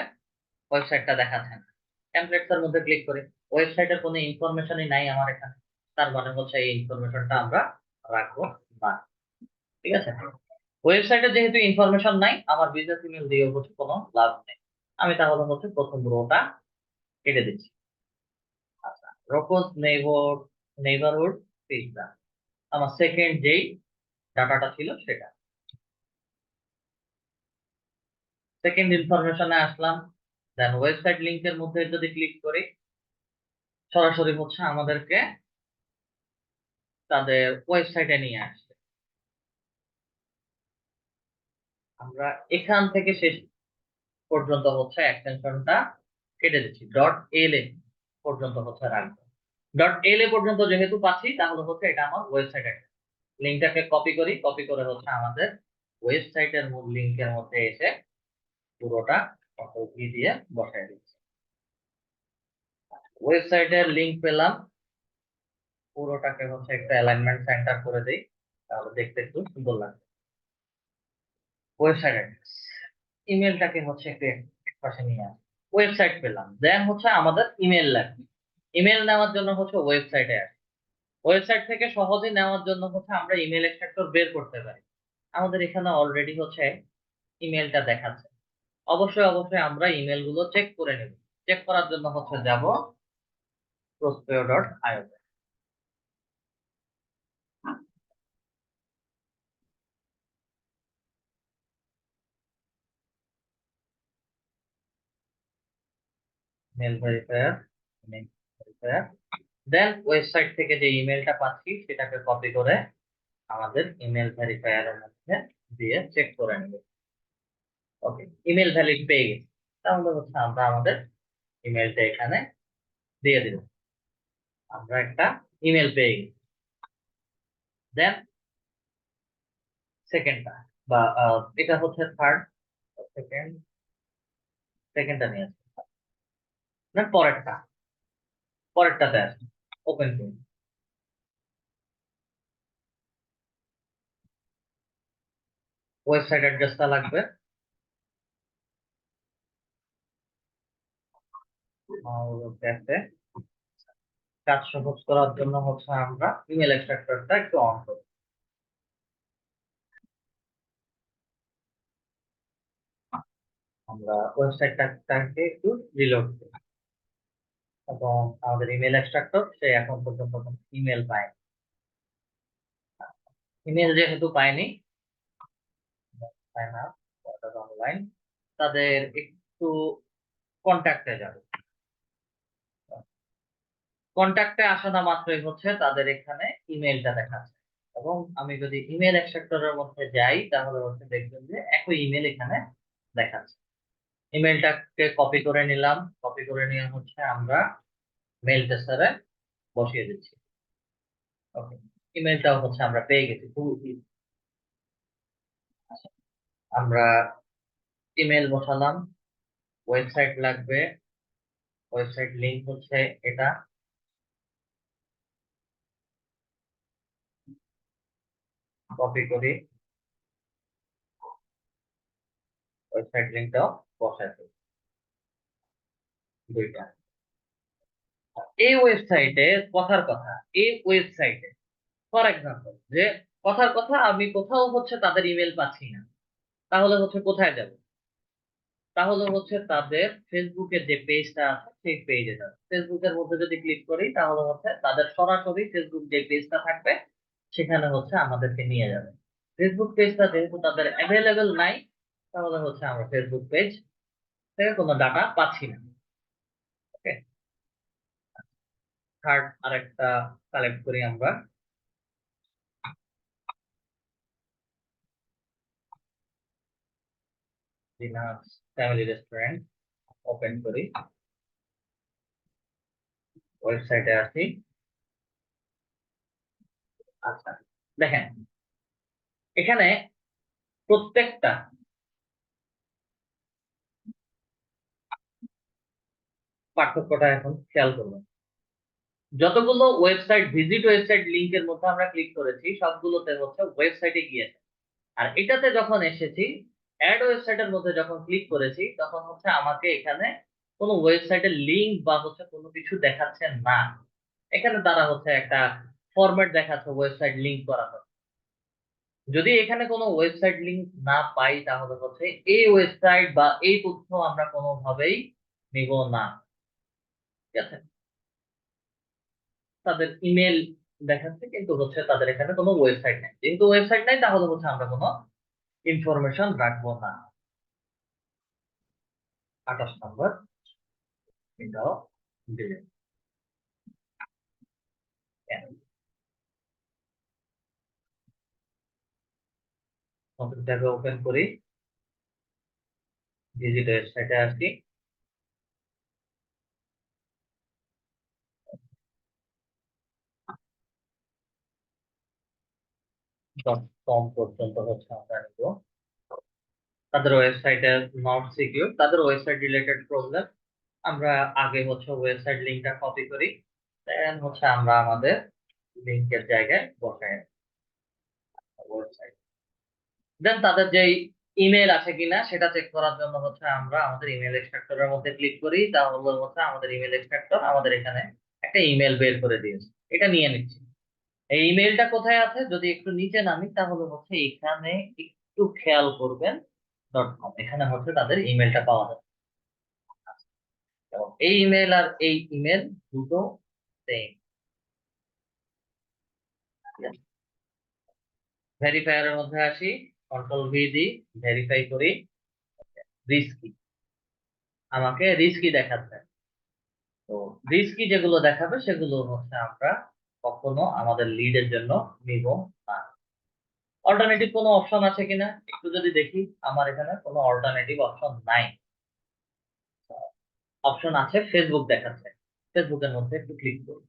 Speaker 1: ওয়েবসাইটটা দেখাচ্ছে না। টেমপ্লেটস এর মধ্যে ক্লিক করি, ওয়েবসাইটের কোনো ইনফরমেশনই নাই আমার এখানে, তার মানে হচ্ছে এই ইনফরমেশনটা আমরা রাখবো না। ঠিক আছে, ওয়েবসাইটে যেহেতু ইনফরমেশন নাই আমার বিজনেস ইমেল দিয়ে হচ্ছে কোনো লাভ নেই। আমি তাহলে হচ্ছে প্রথম রোটা কেটে দিচ্ছি। আচ্ছা, রোকোস নেইবারহুড পিৎজা, আমার সেকেন্ড যেই ডাটাটা ছিল সেটা। সেকেন্ড ইনফরমেশনে আসলাম, দেন ওয়েবসাইট লিংকের মধ্যে যদি ক্লিক করি সরাসরি হচ্ছে আমাদেরকে তাদের ওয়েবসাইটে নিয়ে আসছে। আমরা এখান থেকে শেষ পর্যন্ত হচ্ছে এক্সটেনশনটা কেটে দিচ্ছি, ডট এল এ পর্যন্ত হচ্ছে রাখবো। ডট এল এ পর্যন্ত যেহেতু পাচ্ছি তাহলে হচ্ছে এটা আমার ওয়েবসাইট। লিঙ্কটাকে কপি করি, কপি করে হচ্ছে আমাদের ওয়েবসাইটের মূল লিঙ্কের মধ্যে এসে পুরোটা কন্ট্রোল ভি দিয়ে বসাই দিচ্ছি। ওয়েবসাইটের লিংক পেলাম, পুরোটাকে হচ্ছে একটা অ্যালাইনমেন্ট সেন্টার করে দেই, তাহলে দেখতে একটু সুন্দর লাগবে। ওয়েবসাইট অ্যাড্রেস, ইমেলটাকে হচ্ছে একটু পাশে নিয়ে আসি। ওয়েবসাইট পেলাম, দেন হচ্ছে আমাদের ইমেল লাগবে। ইমেল নেওয়ার জন্য হচ্ছে ওয়েবসাইটে আসি। ওয়েবসাইট থেকে সহজে নেওয়ার জন্য হচ্ছে আমরা ইমেল এক্সট্রাক্টর বের করতে পারি। আমাদের এখানে অলরেডি হচ্ছে ইমেলটা দেখাচ্ছে। অবশ্যই অবশ্যই আমরা ইমেল গুলো চেক করে নেব। চেক করার জন্য হচ্ছে যাব prospeo.io। Mail verifier, mail verifier, then website থেকে যে ইমেলটা পাচ্ছি সেটাকে কপি করে আমাদের ইমেল ভেরিফায়ারের মধ্যে দিয়ে চেক করে নেব। ওকে, ইমেল ভ্যালিড পেয়ে গেছি, তাহলে হচ্ছে আমরা আমাদের ইমেলটা এখানে দিয়ে দিব। আমরা একটা ইমেল পেয়ে গেছি। দেন সেকেন্ডটা বা এটা হচ্ছে থার্ড, সেকেন্ড, সেকেন্ডটা নিয়ে আসি না, পরেরটা, পরেরটাতে আসি। ওপেন করুন, ওয়েবসাইট অ্যাড্রেসটা লাগবে। ক্যাফে, কাজ সহজ করার জন্য হচ্ছে আমরা ইমেল এক্সট্রাক্টরটা একটু অন করি। আমরা ওয়েবসাইটটাকে একটু রিলোড করি এবং আমাদের ইমেল এক্সট্রাক্টর সে এখন পর্যন্ত ইমেল পায়নি। ইমেল যেহেতু পায়নি, তাই না, অনলাইন, তাদের একটু কন্ট্যাক্টে যাবে। কন্ট্যাক্টে আসা না মাত্রই হচ্ছে তাদের এখানে ইমেলটা দেখাচ্ছে। এবং আমি যদি ইমেল এক্সট্রাক্টরের মধ্যে যাই তাহলে হচ্ছে দেখবেন যে একই ইমেল এখানে দেখাচ্ছে। ইমেলটাকে কপি করে নিলাম, কপি করে নিয়ে হচ্ছে আমরা মেল টেস্টারে বসিয়ে দিচ্ছি। ওকে, ইমেলটাও হচ্ছে আমরা পেয়ে গেছি খুব easy। আমরা ইমেল বসালাম, ওয়েবসাইট লাগবে, ওয়েবসাইট লিংক হচ্ছে এটা, কপি করি, ওয়েবসাইট লিংকটাও বসাই দিই, দুইটা। এই ওয়েবসাইটে কথার কথা, এই ওয়েবসাইটে ফর এক্সাম্পল যে কথার কথা আমি কোথাও হচ্ছে তাদের ইমেল পাচ্ছি না, তাহলে হচ্ছে কোথায় যাব? তাহলে হচ্ছে তাদের ফেসবুকের যে পেজটা আছে সেই পেজে যাবে। ফেসবুকের মধ্যে যদি ক্লিক করি তাহলে হচ্ছে তাদের সরাসরি ফেসবুক যে পেজটা থাকবে সেখানে হচ্ছে আমাদেরকে নিয়ে যাবে। ফেসবুক পেজটা যেহেতু তাদের অ্যাভেলেবেল নাই, তাহলে হচ্ছে আমরা ফেসবুক পেজ থেকে কোনো ডাটা পাচ্ছি না। ওকে, থার্ড আরেকটা কালেক্ট করি আমরা। দিনাজ ফ্যামিলি রেস্টুরেন্ট, ওপেন করি, ওয়েবসাইটে আসি। আচ্ছা, দেখেন এখানে প্রত্যেকটা পার্থক্যটা এখন খেয়াল করবেন। যতগুলো ওয়েবসাইট ভিজিট ওয়েবসাইট লিংকের মধ্যে আমরা ক্লিক করেছি সবগুলোতে হচ্ছে ওয়েবসাইটে গিয়েছে। আর এটাতে যখন এসেছি অ্যাড ওয়েবসাইটের মধ্যে যখন ক্লিক করেছি তখন হচ্ছে আমাকে এখানে কোনো ওয়েবসাইটের লিংক বা হচ্ছে কোনো কিছু দেখাচ্ছে না। এখানে তারা হচ্ছে একটা ফরম্যাট দেখাচ্ছে ওয়েবসাইট লিংক করা হবে। যদি এখানে কোনো ওয়েবসাইট লিংক না পাই তাহলে হচ্ছে এই ওয়েবসাইট বা এই তথ্য আমরা কোনোভাবেই নিব না। ঠিক আছে, তাদের ইমেল দেখাচ্ছে কিন্তু হচ্ছে তাদের এখানে কোনো ওয়েবসাইট নেই, যেহেতু ওয়েবসাইট নাই তাহলে হচ্ছে আমরা কোনো ইনফরমেশন রাখবো না। 28 নম্বর, এটাও দিলেন। কম্পিউটারকে ওপেন করি, ভিজিট ওয়েবসাইটে আসি, ডট কম পর্যন্ত হচ্ছে আমরা নিব। তাদের ওয়েবসাইটে নট সিকিউর, তাদের ওয়েবসাইট রিলেটেড প্রবলেম। আমরা আগে হচ্ছে ওয়েবসাইট লিঙ্কটা কপি করি, দেন হচ্ছে আমরা আমাদের লিঙ্কের জায়গায় বসাই ওয়েবসাইট। দেন তাদের যে ইমেল আছে কিনা সেটা চেক করার জন্য হচ্ছে আমরা আমাদের ইমেল এক্সট্রাক্টরের মধ্যে ক্লিক করি, তাহলে হচ্ছে আমাদের ইমেল এক্সট্রাক্টর আমাদের এখানে একটা ইমেল বের করে দিয়েছে। এটা নিয়ে নিচ্ছি। এই ইমেলটা কোথায় আছে, যদি একটু নিচে নামি তাহলে হচ্ছে এখানে একটু খেয়াল করবেন, .com, এখানে হচ্ছে তাদের ইমেলটা পাওয়া যায়। এবং এই ইমেল আর এই ইমেল দুটো সেম। ভেরিফায়ারের মধ্যে আসি, কন্ট্রোল V দিই, ভেরিফাই করি। রিস্কি, আমাকে রিস্কি দেখাচ্ছে। তো রিস্কি যেগুলো দেখাবে সেগুলো হচ্ছে আমরা কখনো আমাদের লিডের জন্য নিব না। অল্টারনেটিভ কোনো অপশন আছে কিনা একটু যদি দেখি, আমার এখানে কোনো অল্টারনেটিভ অপশন নাই। অপশন আছে, ফেসবুক দেখাচ্ছে। ফেসবুকের মধ্যে একটু ক্লিক করি।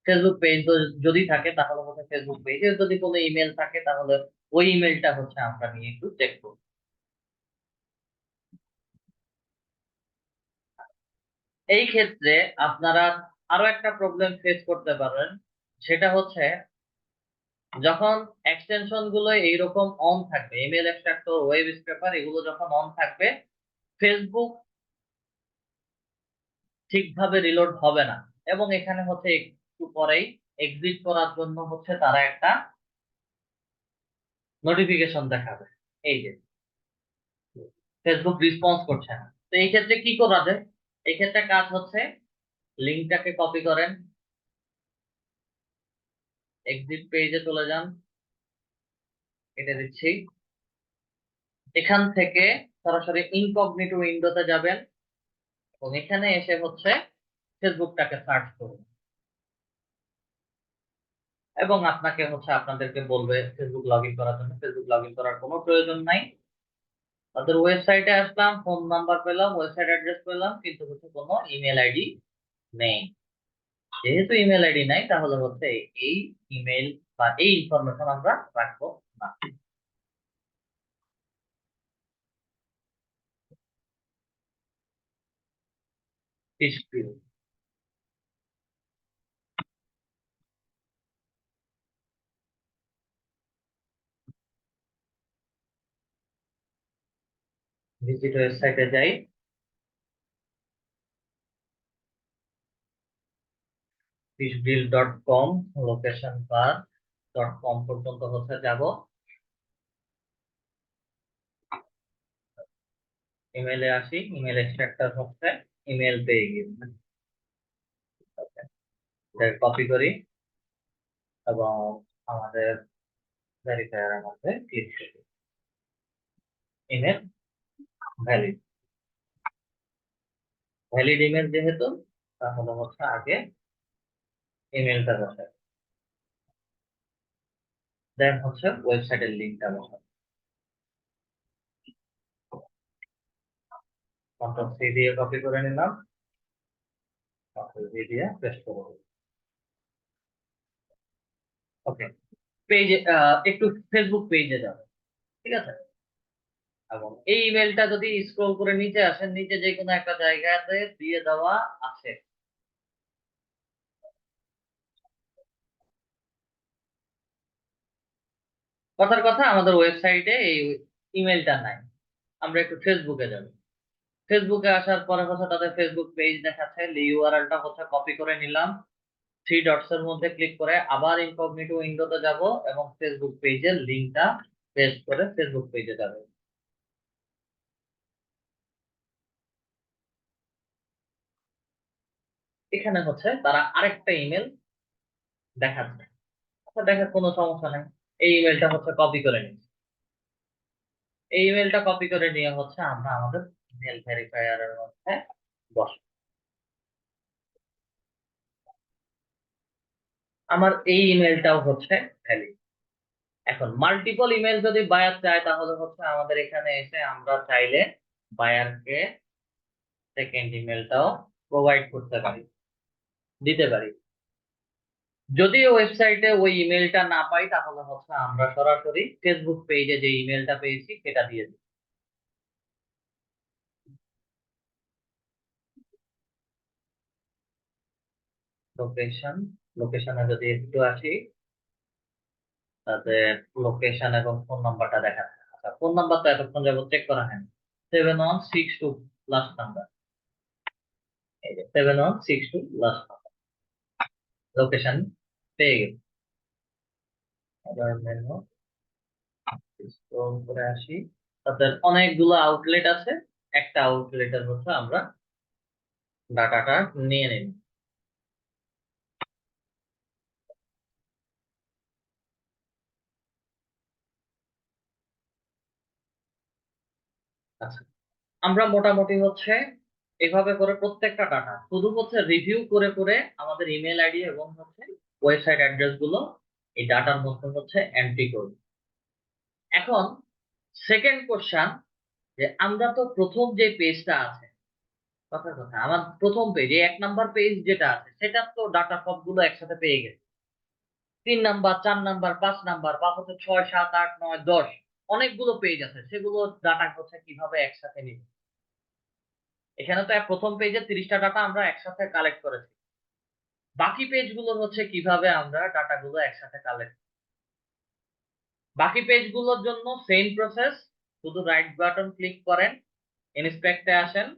Speaker 1: ফেসবুক পেজ যদি থাকে তাহলে হচ্ছে ফেসবুক পেজে যদি কোনো ইমেল থাকে তাহলে ওই ইমেলটা হচ্ছে আমরা নিয়ে একটু চেক করি। এই ক্ষেত্রে আপনারা আরো একটা প্রবলেম ফেস করতে পারেন, সেটা হচ্ছে যখন এক্সটেনশন গুলো এইরকম অন থাকবে, ইমেল এক্সট্রাক্টর, ওয়েব স্ক্র্যাপার, এগুলো যখন অন থাকবে, ফেসবুক ঠিকভাবে রিলোড হবে না। এবং এখানে হচ্ছে একটু পরেই এক্সিট করার জন্য হচ্ছে তারা একটা নোটিফিকেশন দেখাবে, এই যে ফেসবুক রেসপন্স করছে না। তো এই ক্ষেত্রে কি করা যায়? এই ক্ষেত্রে কাজ হচ্ছে লিঙ্কটাকে কপি করেন, এক্সিট পেজে চলে যান, এটা দিচ্ছি। এখান থেকে সরাসরি ইনকগনিটো উইন্ডোতে যাবেন এবং এখানে এসে হচ্ছে ফেসবুকটাকে সার্চ করুন। এবং আপনাকে হচ্ছে আপনাদেরকে বলবে ফেসবুক লগ ইন করার জন্য। ফেসবুক লগ ইন করার কোনো প্রয়োজন নাই। তাদের ওয়েবসাইটে আসলাম, ফোন নাম্বার পেলাম, ওয়েবসাইট অ্যাড্রেস পেলাম, কিন্তু হচ্ছে কোনো ইমেল আইডি নেই। যেহেতু ইমেল আইডি নাই তাহলে হচ্ছে এই ইমেল বা এই ইনফরমেশন আমরা রাখবো না। ভিজিট ওয়েবসাইটে যাই, fishbill.com, লোকেশন বার .com পর্যন্ত হচ্ছে যাব। ইমেলে আসি, ইমেল এক্সট্রাক্টর হচ্ছে ইমেল পেয়ে গিয়েছে, কপি করি এবং আমাদের ভেরিফায়ারের মধ্যে ক্লিক করি। ইমেল ভ্যালিড, ভ্যালিড ইমেল যেহেতু, তাহলে হচ্ছে আগে ইমেলটা বসাই, দেন হচ্ছে ওয়েবসাইটের লিঙ্কটা বসাই। কন্ট্রোল C দিয়ে কপি করে নিলাম, কন্ট্রোল V দিয়ে পেস্ট করে দিলাম। ওকে, পেজে একটু ফেসবুক পেজে যাবে, ঠিক আছে। এবং এই ইমেলটা যদি স্ক্রল করে নিচে আসেন, নিচে যে কোনো একটা জায়গাতে দিয়ে দেওয়া আছে। কথার কথা, আমাদের ওয়েবসাইটে এই ইমেলটা নাই। আমরা একটু ফেসবুকে যাব। ফেসবুকে আসার পরে হচ্ছে তাদের ফেসবুক পেজ দেখাচ্ছে, ইউআরএলটা হচ্ছে কপি করে নিলাম, থ্রি ডটস এর মধ্যে ক্লিক করে আবার ইনকগনিটো উইন্ডোতে যাব এবং ফেসবুক পেজের লিংকটা পেস্ট করে ফেসবুক পেজে যাব। এখানে হচ্ছে তারা আরেকটা ইমেল দেখাচ্ছে। আচ্ছা, দেখার কোনো সমস্যা নাই, এই ইমেলটা হচ্ছে কপি করে নিচ্ছি। এই ইমেলটা কপি করে নিয়ে হচ্ছে আমরা আমাদের ইমেল ভেরিফায়ারের মধ্যে বস। আমার এই ইমেলটাও হচ্ছে ভ্যালিড। এখন মাল্টিপল ইমেল যদি বায়ার চায় তাহলে হচ্ছে আমাদের এখানে এসে আমরা চাইলে বায়ারকে সেকেন্ড ইমেলটাও প্রোভাইড করতে পারি, দিতে পারি। যদি ওয়েবসাইটে ওই ইমেলটা না পাই তাহলে হচ্ছে আমরা সরাসরি ফেসবুক পেজে যে ইমেলটা পেয়েছি সেটা দিয়ে দিই। লোকেশনে যদি একটু আসি, তাদের লোকেশন এবং ফোন নাম্বারটা দেখাচ্ছে। আচ্ছা, ফোন নাম্বার তো এতক্ষণ যাবত চেক করা হয়নি। 7162 লাস্ট নাম্বার, এই যে 7162 লাস্ট নাম্বার। লোকেশন পেয়ে গেছি। এবার মেনু স্ক্রল করে আসি, তাদের অনেকগুলো আউটলেট আছে, একটা আউটলেটের হচ্ছে আমরা ডাটাটা নিয়ে নিই। আচ্ছা, আমরা মোটামুটি হচ্ছে এভাবে করে প্রত্যেকটা ডাটা শুধু হচ্ছে রিভিউ করে করে আমাদের ইমেল আইডি এবং হচ্ছে ওয়েবসাইট অ্যাড্রেস গুলো এই ডাটার মধ্যে হচ্ছে এন্ট্রি করব। এখন সেকেন্ড কোশ্চেন, যে আমরা তো প্রথম যে পেজটা আছে, কথার কথা আমার প্রথম পেজ, এক নাম্বার পেজ যেটা আছে সেটা তো ডাটা সবগুলো একসাথে পেয়ে গেছে। 3 নাম্বার, 4 নাম্বার, 5 নাম্বার, বা হচ্ছে 6, 7, 8, 9, 10 অনেকগুলো পেজ আছে, সেগুলো ডাটা হচ্ছে কিভাবে একসাথে নিব? এখানে তো প্রথম পেজে 30টা ডাটা আমরা একসাথে কালেক্ট করেছি, বাকি পেজগুলোর হচ্ছে কিভাবে আমরা ডাটাগুলো একসাথে কালেক্ট? বাকি পেজগুলোর জন্য সেম প্রসেস, শুধু রাইট বাটন ক্লিক করেন, ইন্সপেক্টে আসেন,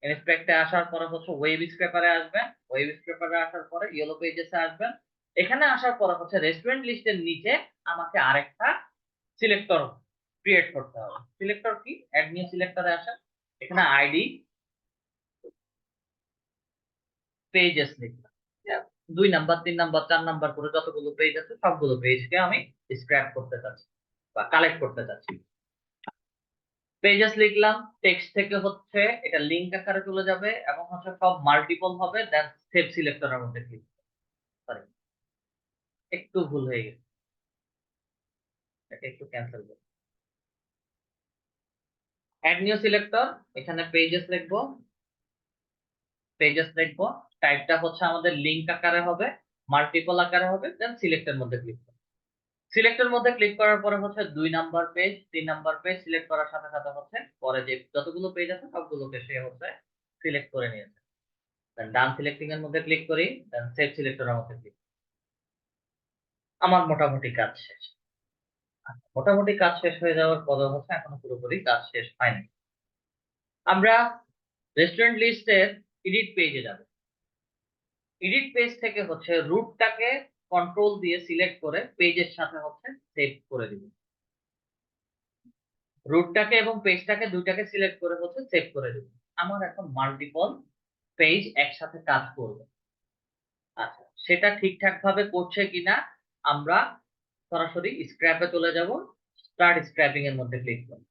Speaker 1: ইন্সপেক্টে আসার পরে হচ্ছে ওয়েব স্ক্র্যাপারে আসবেন, ওয়েব স্ক্র্যাপারে আসার পরে ইয়েলো পেজেসে আসবেন। এখানে আসার পরে হচ্ছে রেস্টুরেন্ট লিস্টের নিচে আমাকে আরেকটা সিলেক্টর ক্রিয়েট করতে হবে। সিলেক্টর কি? অ্যাড নিউ সিলেক্টরে আসেন, এখানে আইডি পেজেস লিখলাম। 2 নাম্বার, 3 নাম্বার, 4 নাম্বার করে যতগুলো পেজ আছে সবগুলো পেজকে আমি স্ক্র্যাপ করতে চাচ্ছি বা কালেক্ট করতে চাচ্ছি। পেজেস লিখলাম, টেক্সট থেকে হচ্ছে এটা লিংক আকারে চলে যাবে এবং হচ্ছে সব মাল্টিপল হবে, দেন সেভ সিলেক্টরের মধ্যে ক্লিক। সরি, একটু ভুল হয়ে গেছে, এটা একটু ক্যান্সেল করব। অ্যাড নিউ সিলেক্টর, এখানে পেজেস লিখবো, টাইপটা হচ্ছে আমাদের লিংক আকারে হবে, মাল্টিপল আকারে হবে, দেন সিলেক্টের মধ্যে ক্লিক করব। সিলেক্টের মধ্যে ক্লিক করার পরে হচ্ছে 2 number page, 3 number page select করার সাথে সাথে হচ্ছে পরে যে যতগুলো পেজ আছে সবগুলোকে সে হচ্ছে সিলেক্ট করে নিয়েছে। ডান সিলেক্টিং এর মধ্যে ক্লিক করি, দেন সেভ সিলেক্টরের মধ্যে ক্লিক। আমার মোটামুটি কাজ শেষ। মোটামুটি কাজ শেষ হয়ে যাওয়ার পরে হচ্ছে এখনো পুরোপুরি কাজ শেষ হয়নি। আমরা রেস্টুরেন্ট লিস্টের এডিট পেজে যাব। এডিট পেজ থেকে হচ্ছে রুটটাকে কন্ট্রোল দিয়ে সিলেক্ট করে পেজের সাথে হচ্ছে সেভ করে দিব। রুটটাকে এবং পেজটাকে দুইটাকে সিলেক্ট করে হচ্ছে সেভ করে দিব। আমার এখন মাল্টিপল পেজ একসাথে কাজ করবে। আচ্ছা, সেটা ঠিকঠাক ভাবে করছে কিনা আমরা সরাসরি স্ক্র্যাপে চলে যাব। স্টার্ট স্ক্র্যাপিং এর মধ্যে ক্লিক করব।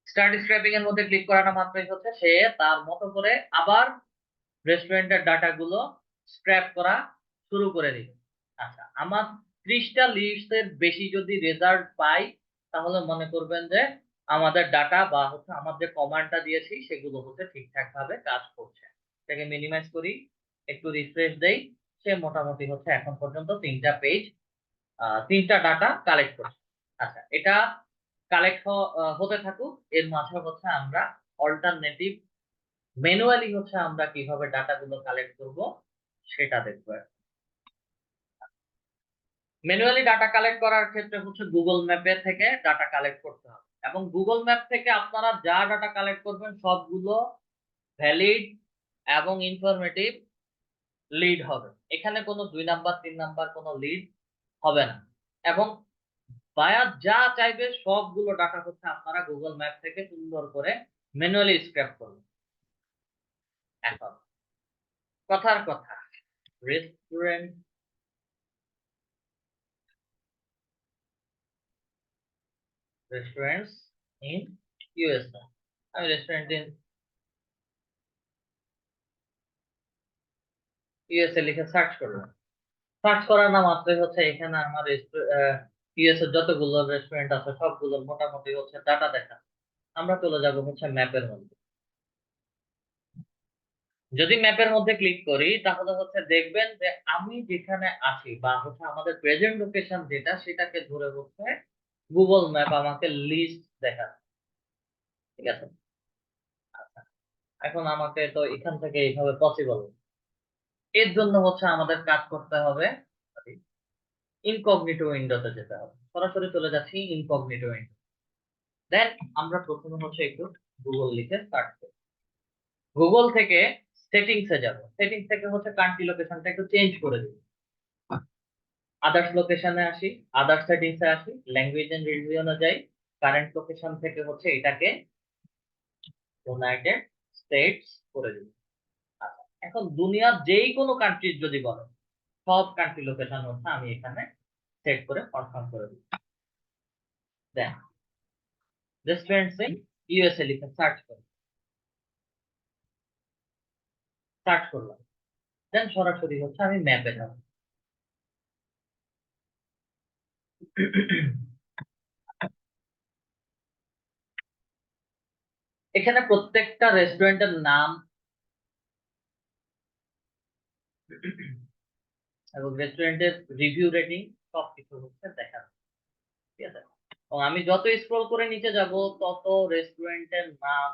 Speaker 1: স্টার্ট স্ক্র্যাপিং এর মধ্যে ক্লিক করাটা মাত্রই হচ্ছে সে তার মতো করে আবার রেস্টুরেন্টের ডাটা গুলো স্ক্র্যাপ করা শুরু করে দিবে। আচ্ছা, আমার 30টা লিস্টের বেশি যদি রেজাল্ট পাই, তাহলে মনে করবেন যে আমাদের ডাটা বা হচ্ছে আমার যে কমান্ডটা দিয়েছি সেগুলো হচ্ছে ঠিকঠাক ভাবে কাজ করছে। এটাকে মিনিমাইজ করি, একটু রিফ্রেশ দেই, সে মোটামুটি হচ্ছে এখন পর্যন্ত 3টা ডাটা কালেক্ট করছে। আচ্ছা, এটা কালেক্ট হতে থাকুক, এর মাঝে হচ্ছে আমরা অল্টারনেটিভ ম্যানুয়ালি হচ্ছে আমরা কিভাবে ডাটা গুলো কালেক্ট করব সেটা দেখবো। ম্যানুয়ালি ডাটা কালেক্ট করার ক্ষেত্রে হচ্ছে গুগল ম্যাপে থেকে ডাটা কালেক্ট করতে হবে, এবং গুগল ম্যাপ থেকে আপনারা যা ডাটা কালেক্ট করবেন সবগুলো ভ্যালিড এবং ইনফরমেটিভ লিড হবে। এখানে কোনো 2 নাম্বার 3 নাম্বার কোনো লিড হবে না, এবং বায়ার যা চাইবে সবগুলো ডাটা হচ্ছে আপনারা গুগল ম্যাপ থেকে সুন্দর করে ম্যানুয়ালি স্ক্র্যাপ করবেন। এখন কথার কথা, রেস্টুরেন্ট রেস্টুরেন্টস ইন ইউএসএ, আমি রেস্টুরেন্ট ইন ইউএসএ লিখে সার্চ করলাম। সার্চ করার না মাত্রই হচ্ছে এখানে আমার ইউএসএ যতগুলো রেস্টুরেন্ট আছে সবগুলোর মোটামুটি হচ্ছে ডাটা দেখা। আমরা চলে যাব হচ্ছে ম্যাপের মধ্যে। যদি ম্যাপের মধ্যে ক্লিক করি তাহলে হচ্ছে দেখবেন যে আমি যেখানে আছি বা হচ্ছে আমাদের প্রেজেন্ট লোকেশন যেটা সেটাকে ধরে হচ্ছে গুগল ম্যাপ আমাকে লিস্ট দেখাচ্ছে। ঠিক আছে, আচ্ছা, এখন আমাকে তো এখান থেকে এইভাবে পসিবল, এর জন্য হচ্ছে আমাদের কাজ করতে হবে, ইনকগনিটো উইন্ডোতে যেতে হবে। সরাসরি চলে যাচ্ছি ইনকগনিটো উইন্ডো। দেন আমরা প্রথমে হচ্ছে একটু গুগল লিখে সার্চ করি। গুগল থেকে সেটিংস এ যাব, সেটিংস থেকে হচ্ছে কান্ট্রি লোকেশনটা একটু চেঞ্জ করে দিই। আদার্স লোকেশনে আসি, আদার্স সেটিংস এ আসি, ল্যাঙ্গুয়েজ এন্ড রিজিয়নে যাই, কারেন্ট লোকেশন থেকে হচ্ছে এটাকে ইউনাইটেড স্টেটস করে দিই। আচ্ছা, এখন দুনিয়ার যেই কোনো কান্ট্রির যদি বলো, সব কান্ট্রি লোকেশন হচ্ছে আমি এখানে সেট করে কনফার্ম করে দিই। দেন রেস্টুরেন্টস ইন ইউএসএ লিখে সার্চ করি, সার্চ করলাম। দেন সরাসরি হচ্ছে আমি ম্যাপে যাব। এখানে প্রত্যেকটা রেস্টুরেন্টের নাম এবং রেস্টুরেন্টের রিভিউ রেটিং সবকিছু হচ্ছে দেখা যাবে। ঠিক আছে, এবং আমি যত স্ক্রল করে নিচে যাব, তত রেস্টুরেন্টের নাম,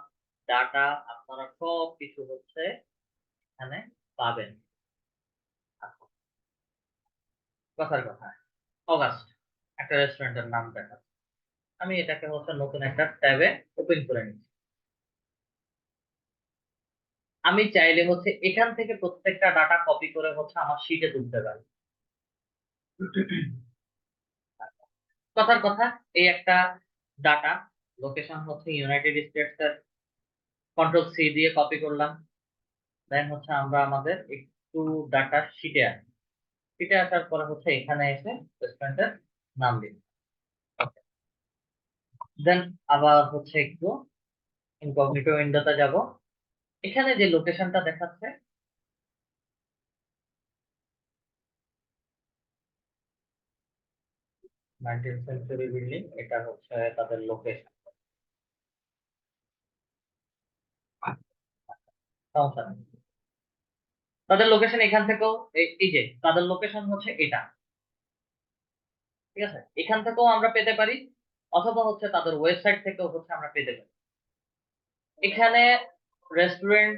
Speaker 1: ডাটা আপনারা সব কিছু হচ্ছে এখানে পাবেন। আচ্ছা, কথার কথা, অগাস্ট একটা রেস্টুরেন্টের নাম দেখা, আমি এটাকে হচ্ছে নতুন একটা ট্যাবে ওপেন করে নিচ্ছি। আমি চাইলে হচ্ছে এখান থেকে প্রত্যেকটা ডাটা কপি করে হচ্ছে আমার শিটে তুলতে পারি। কথার কথা, এই একটা ডাটা লোকেশন হচ্ছে ইউনাইটেড স্টেটস এর, কন্ট্রোল সি দিয়ে কপি করলাম। দেন হচ্ছে আমরা আমাদের একটু ডাটা শিটে আসি, শিটে আসার পরে হচ্ছে এখানে এসে রেস্টুরেন্টের নাম দিন। দেন আবার হচ্ছে একটু ইনকগনিটো উইন্ডোতে যাব। এখানে যে লোকেশনটা দেখাচ্ছে 19th সেঞ্চুরি বিল্ডিং, এটা হচ্ছে তাদের লোকেশন। সমস্যা নেই। তাদের লোকেশন এখান থেকেও এই যে তাদের লোকেশন হচ্ছে এটা। ঠিক আছে, এখান থেকেও আমরা পেতে পারি, অথবা হচ্ছে তাদের ওয়েবসাইট থেকেও হচ্ছে আমরা পেতে পারি। এখানে রেস্টুরেন্ট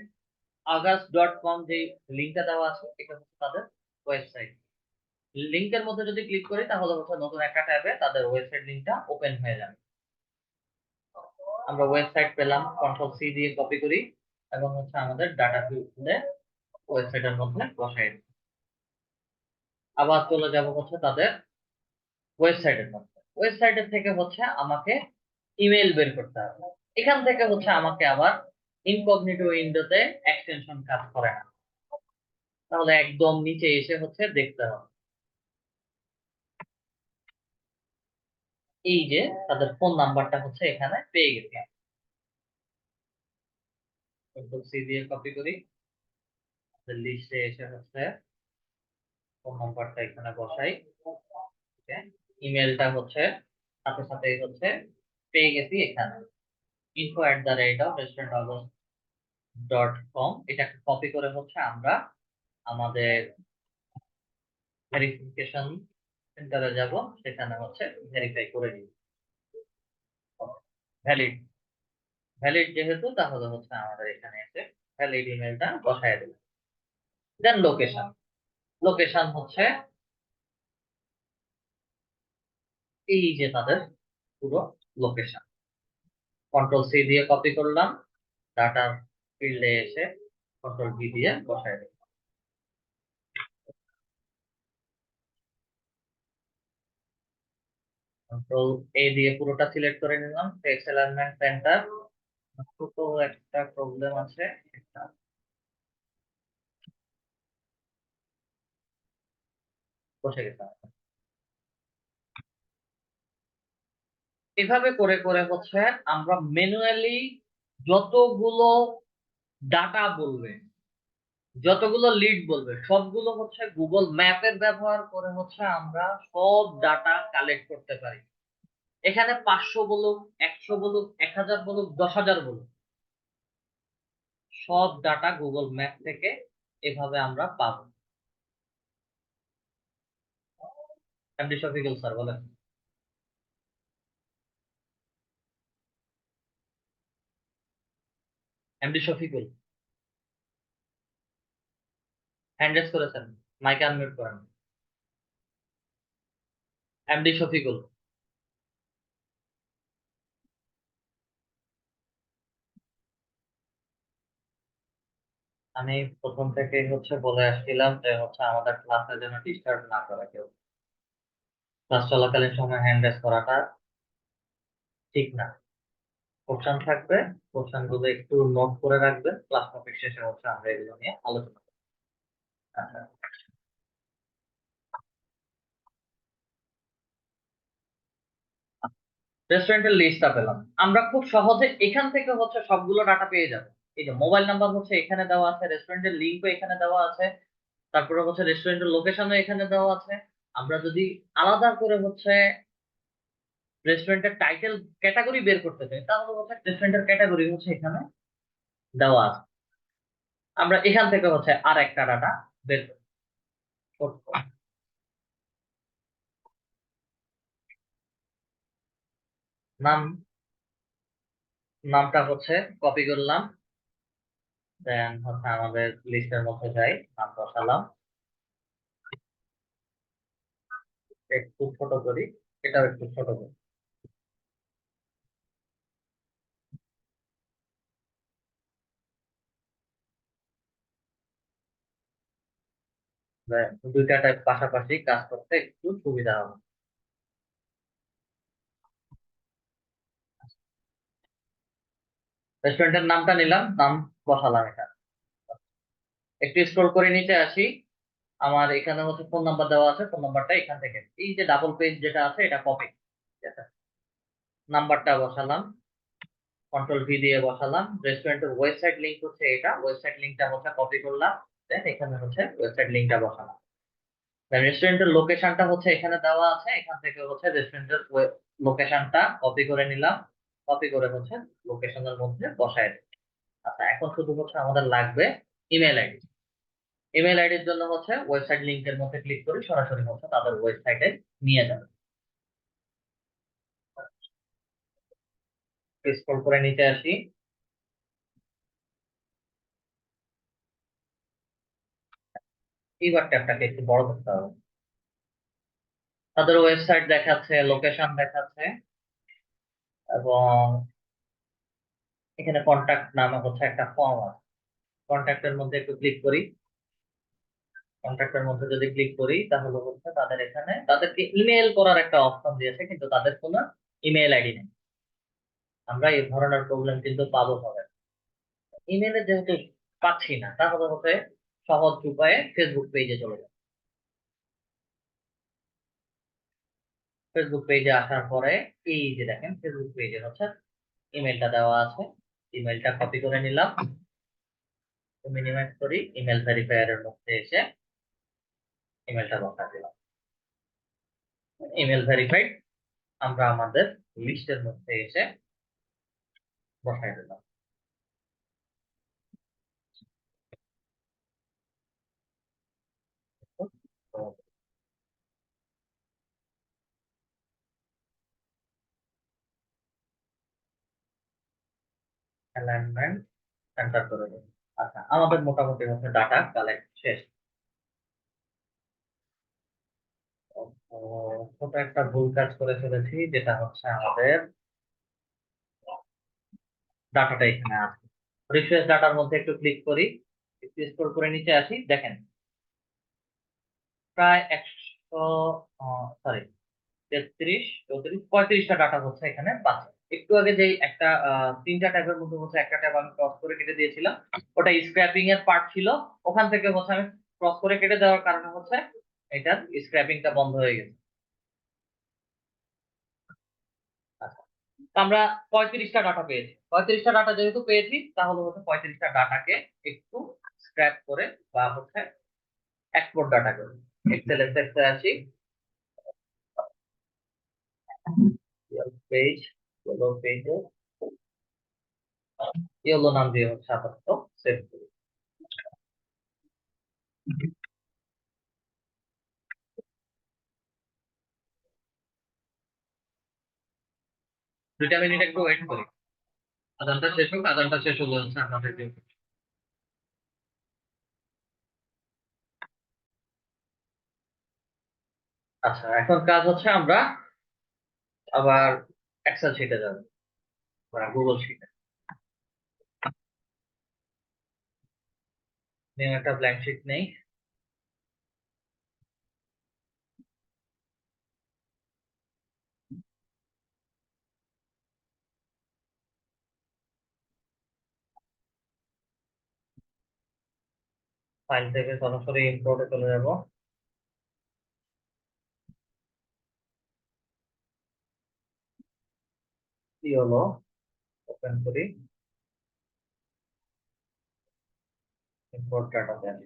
Speaker 1: আগস্ট.com যে লিঙ্কটা দেওয়া আছে, এটা হচ্ছে তাদের ওয়েবসাইট। লিঙ্কের মধ্যে যদি ক্লিক করি তাহলে হচ্ছে নতুন একটা ট্যাবে তাদের ওয়েবসাইট লিঙ্কটা ওপেন হয়ে যাবে। আমরা ওয়েবসাইট পেলাম, কন্ট্রোল সি দিয়ে কপি করি এবং হচ্ছে আমাদের ডাটা খুলে ওয়েবসাইটের মধ্যে বসাই দিই। আবার চলে যাব হচ্ছে তাদের ওয়েবসাইটের মধ্যে, ওয়েবসাইটের থেকে হচ্ছে আমাকে ইমেল বের করতে হবে। এখান থেকে হচ্ছে আমাকে আবার ইনকগনিটো উইন্ডোতে এক্সটেনশন কাজ করে না, তাহলে একদম নিচে এসে হচ্ছে দেখতে হবে। এই যে তাদের ফোন নাম্বারটা হচ্ছে এখানে পেয়ে গেছি, কন্ট্রোল সি দিয়ে কপি করি, লিস্টে এসে হচ্ছে ফোন নাম্বারটা এখানে বসাই। ইমেলটা হচ্ছে সাথে সাথেই হচ্ছে পেয়ে গেছি এখানে, info@restaurantAugust.com। এটাকে কপি করে হচ্ছে আমরা আমাদের ভেরিফিকেশন সেন্টারে যাব, সেখানে হচ্ছে ভেরিফাই করে নিব। ভ্যালিড, ভ্যালিড যেহেতু তাহলে হচ্ছে আমাদের এখানে এসে ভ্যালিড ইমেলটা বসায় দেব। দেন লোকেশন, লোকেশন হচ্ছে এই যে তাদের পুরো লোকেশন, কন্ট্রোল সি দিয়ে কপি করলাম, ডাটা ফিল্ডে এসে কন্ট্রোল ভি দিয়ে বসায় দেব। কন্ট্রোল এ দিয়ে পুরোটা সিলেক্ট করে নিলাম, টেক্সট অ্যালাইনমেন্ট সেন্টার। ছোট একটা প্রবলেম আছে, এটা বসে গেছে। এভাবে করে করে হচ্ছে আমরা ম্যানুয়ালি যতগুলো ডাটা বলবে, যতগুলো লিড বলবে, সবগুলো হচ্ছে গুগল ম্যাপের ব্যবহার করে হচ্ছে আমরা সব ডাটা কালেক্ট করতে পারি। এখানে 500 বলুক, 100 বলুক, 1000 বলুক, 10,000 বলুক, সব ডাটা গুগল ম্যাপ থেকে এভাবে আমরা পাবো। এমডি শফিকুল স্যার বলেন। এমডি শফিকুল। হ্যান্ড রেজ করেছেন, মাইকে আনমিউট করেন। এমডি শফিকুল। আমি প্রথম থেকেই বলে আসছিলাম যে আমাদের ক্লাসে যেন ডিস্টার্ব না করে কেউ। ক্লাস চলাকালীন সময় হ্যান্ড রেজ করাটা ঠিক না। কোশ্চেন থাকবে, কোশ্চেন গুলো একটু নোট করে রাখবেন, ক্লাস টপিক শেষে আমরা এগুলো নিয়ে আলোচনা করব। আচ্ছা, রেস্টুরেন্টের লিস্টটা পেলাম। আমরা খুব সহজে এখান থেকে সবগুলো ডাটা পেয়ে যাবো। এই যে মোবাইল নাম্বার এখানে দেওয়া আছে, রেস্টুরেন্টের লিঙ্কও এখানে দেওয়া আছে, তারপরে রেস্টুরেন্টের লোকেশনও এখানে দেওয়া আছে। আমরা যদি আলাদা করে রেস্টুরেন্টের টাইটেল ক্যাটাগরি বের করতে চাই, তাহলে রেস্টুরেন্টের ক্যাটাগরি এখানে দেওয়া আছে। আমরা এখান থেকে আর একটা ডাটা বের করবো। নাম, নামটা কপি করলাম, দেন আমাদের লিস্টের মধ্যে যাই, নাম বসালাম, একটু ছোট করি, এটাও একটু ছোট করি। দুইটা টাইপ পাশাপাশি কাজ করতে একটু সুবিধা হবে। রেস্টুরেন্টের নামটা নিলাম, নাম বসালাম এখানে। একটু স্ক্রল করে নিচে আসি, আমার এখানে ফোন নাম্বার দেওয়া আছে, ফোন নাম্বারটা এখান থেকে, এই যে ডাবল পেজ যেটা আছে এটা কপি, ঠিক আছে। নাম্বারটা বসালাম, কন্ট্রোল ভি দিয়ে বসালাম। রেস্টুরেন্টের ওয়েবসাইট লিংক এটা, ওয়েবসাইট লিংকটা কপি করলাম, দেন এখানে ওয়েবসাইট লিংকটা বসালাম। রেস্টুরেন্টের লোকেশনটা এখানে দেওয়া আছে, এখান থেকে রেস্টুরেন্টের লোকেশনটা কপি করে নিলাম, কপি করে লোকেশনের মধ্যে বসায় দিই। আচ্ছা, এখন শুধু আমাদের লাগবে ইমেল আইডি। ইমেল আইডির জন্য ওয়েবসাইট লিংকের মধ্যে ক্লিক করি, সরাসরি তাদের ওয়েবসাইটে নিয়ে যাবে। স্ক্রল করে নিচে আসি, এইবার ট্যাবটাকে একটু বড় করতে হবে। তাদের ওয়েবসাইট দেখাচ্ছে, লোকেশন দেখাচ্ছে, এবং এখানে কন্ট্যাক্ট নামে একটা ফর্ম আছে। কন্ট্যাক্টের মধ্যে একটু ক্লিক করি। কন্ট্যাক্টের মধ্যে যদি ক্লিক করি, তাহলে তাদের এখানে তাদেরকে ইমেল করার একটা অপশন দিয়েছে, কিন্তু তাদের কোনো ইমেল আইডি নেই। আমরা এই ধরনের প্রবলেম কিন্তু পাবো হবে। ইমেলে যেহেতু পাচ্ছি না, তাহলে সহজ উপায়ে ফেসবুক পেজে চলে যাবে। ফেসবুক পেজে আসার পরে এই যে দেখেন, ফেসবুক পেজে ইমেলটা দেওয়া আছে, ইমেলটা কপি করে নিলাম, মিনিমাইজ করি, ইমেল ভেরিফায়ারের মধ্যে এসে ইমেলটা বসা দিলাম। ইমেল ভেরিফাইড, আমরা আমাদের লিস্টের মধ্যে এসে বসাই দিলাম। অ্যালাইনমেন্ট সেন্টার করে দিন। আচ্ছা, আমাদের মোটামুটি ডাটা কালেক্ট শেষ। তো ছোট একটা ভুল কাজ করে ফেলেছি, যেটা আমাদের ডাটাটা এখানে আছে। রিফ্রেশ ডাটার মধ্যে একটু ক্লিক করি, একটু স্ক্রল করে নিচে আসি, দেখেন প্রায় 100, সরি 33, 34, 35টা ডাটা এখানে পাচ্ছে। একটু আগে যে একটা তিনটা ট্যাবের মধ্যে একটা ট্যাব আমি ক্রস করে কেটে দিয়েছিলাম, ওটা স্ক্র্যাপিং এর পার্ট ছিল। ওখান থেকে আমি ক্রস করে কেটে দেওয়ার কারণে এটার স্ক্র্যাপিংটা বন্ধ হয়ে গেছে। আচ্ছা, তো আমরা 35টা ডাটা পেয়েছি। 35টা ডাটা যেহেতু পেয়েছি, তাহলে 35টা ডাটাকে একটু স্ক্র্যাপ করে বা এক্সপোর্ট ডাটা করে এক্সেল এ আসি, পেজ, পেজে ইয়েলো নাম দিয়ে আপাতত সেভ করি। 2টা মিনিট একটু ওয়েট করি, আদানটা শেষ হোক, আদানটা শেষ হলে আমাদের আচ্ছা, এখন কাজ হচ্ছে আমরা আবার এক্সেল শিটে যাবো বা গুগল শিটে। নিয়ে একটা ব্ল্যাঙ্ক শিট নেই। ফাইল থেকে সরাসরি ইম্পোর্টে চলে যাব। কি হলো, ওপেন করি, ইম্পোর্ট ডাটা দেন।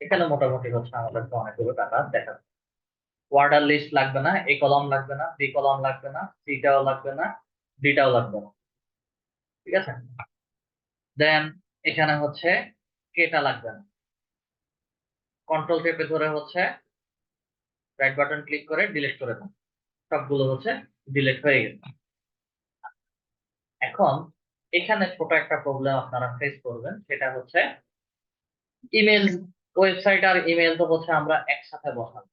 Speaker 1: এখানে মোটামুটি হচ্ছে আমাদেরকে অনেকগুলো টাকা দেখা। অর্ডার লিস্ট লাগবে না, এ কলাম লাগবে না, বি কলাম লাগবে না, সিটাও লাগবে না, ডিটাও লাগবে না। ঠিক আছে, দেন এখানে হচ্ছে কেটা লাগবে না। কন্ট্রোল চেপে ধরে হচ্ছে রাইট বাটন ক্লিক করে ডিলিট করে দেন। সবগুলো হচ্ছে ডিলিট হয়ে গেছে। এখন এখানে ছোট একটা প্রবলেম আপনারা ফেস করবেন, সেটা হচ্ছে ইমেল। ওয়েবসাইট আর ইমেল তো হচ্ছে আমরা একসাথে বসাবো,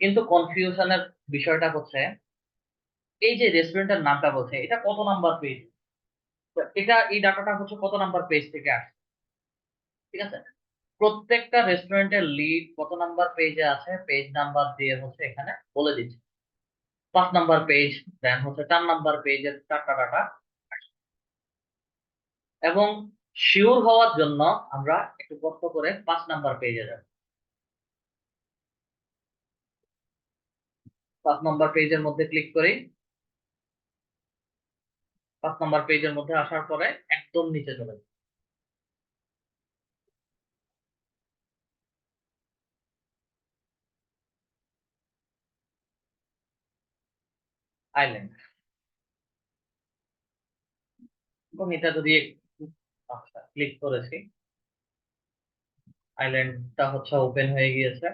Speaker 1: কিন্তু কনফিউশনের বিষয়টা হচ্ছে এই যে রেস্টুরেন্টের নামটা বলছে এটা কত নাম্বার পেজ, এটা এই ডাটাটা হচ্ছে কত নাম্বার পেজ থেকে আসছে। ঠিক আছে, প্রত্যেকটা রেস্টুরেন্টের লিড কত নাম্বার পেজে আছে পেজ নাম্বার দিয়ে হচ্ছে এখানে বলে দিচ্ছে। 5 নাম্বার পেজ, দেন হচ্ছে 4 নাম্বার পেজের চারটা ডাটা। এবং শিওর হওয়ার জন্য আমরা একটু কষ্ট করে 5 নাম্বার পেজে যাব। 5 নাম্বার পেজের মধ্যে ক্লিক করি। 5 নাম্বার পেজের মধ্যে আসার পরে একদম নিচে চলে যাই। আইল্যান্ড, এবং এটা যদি আচ্ছা ক্লিক করেছি, আইল্যান্ডটা হচ্ছে ওপেন হয়ে গিয়েছে।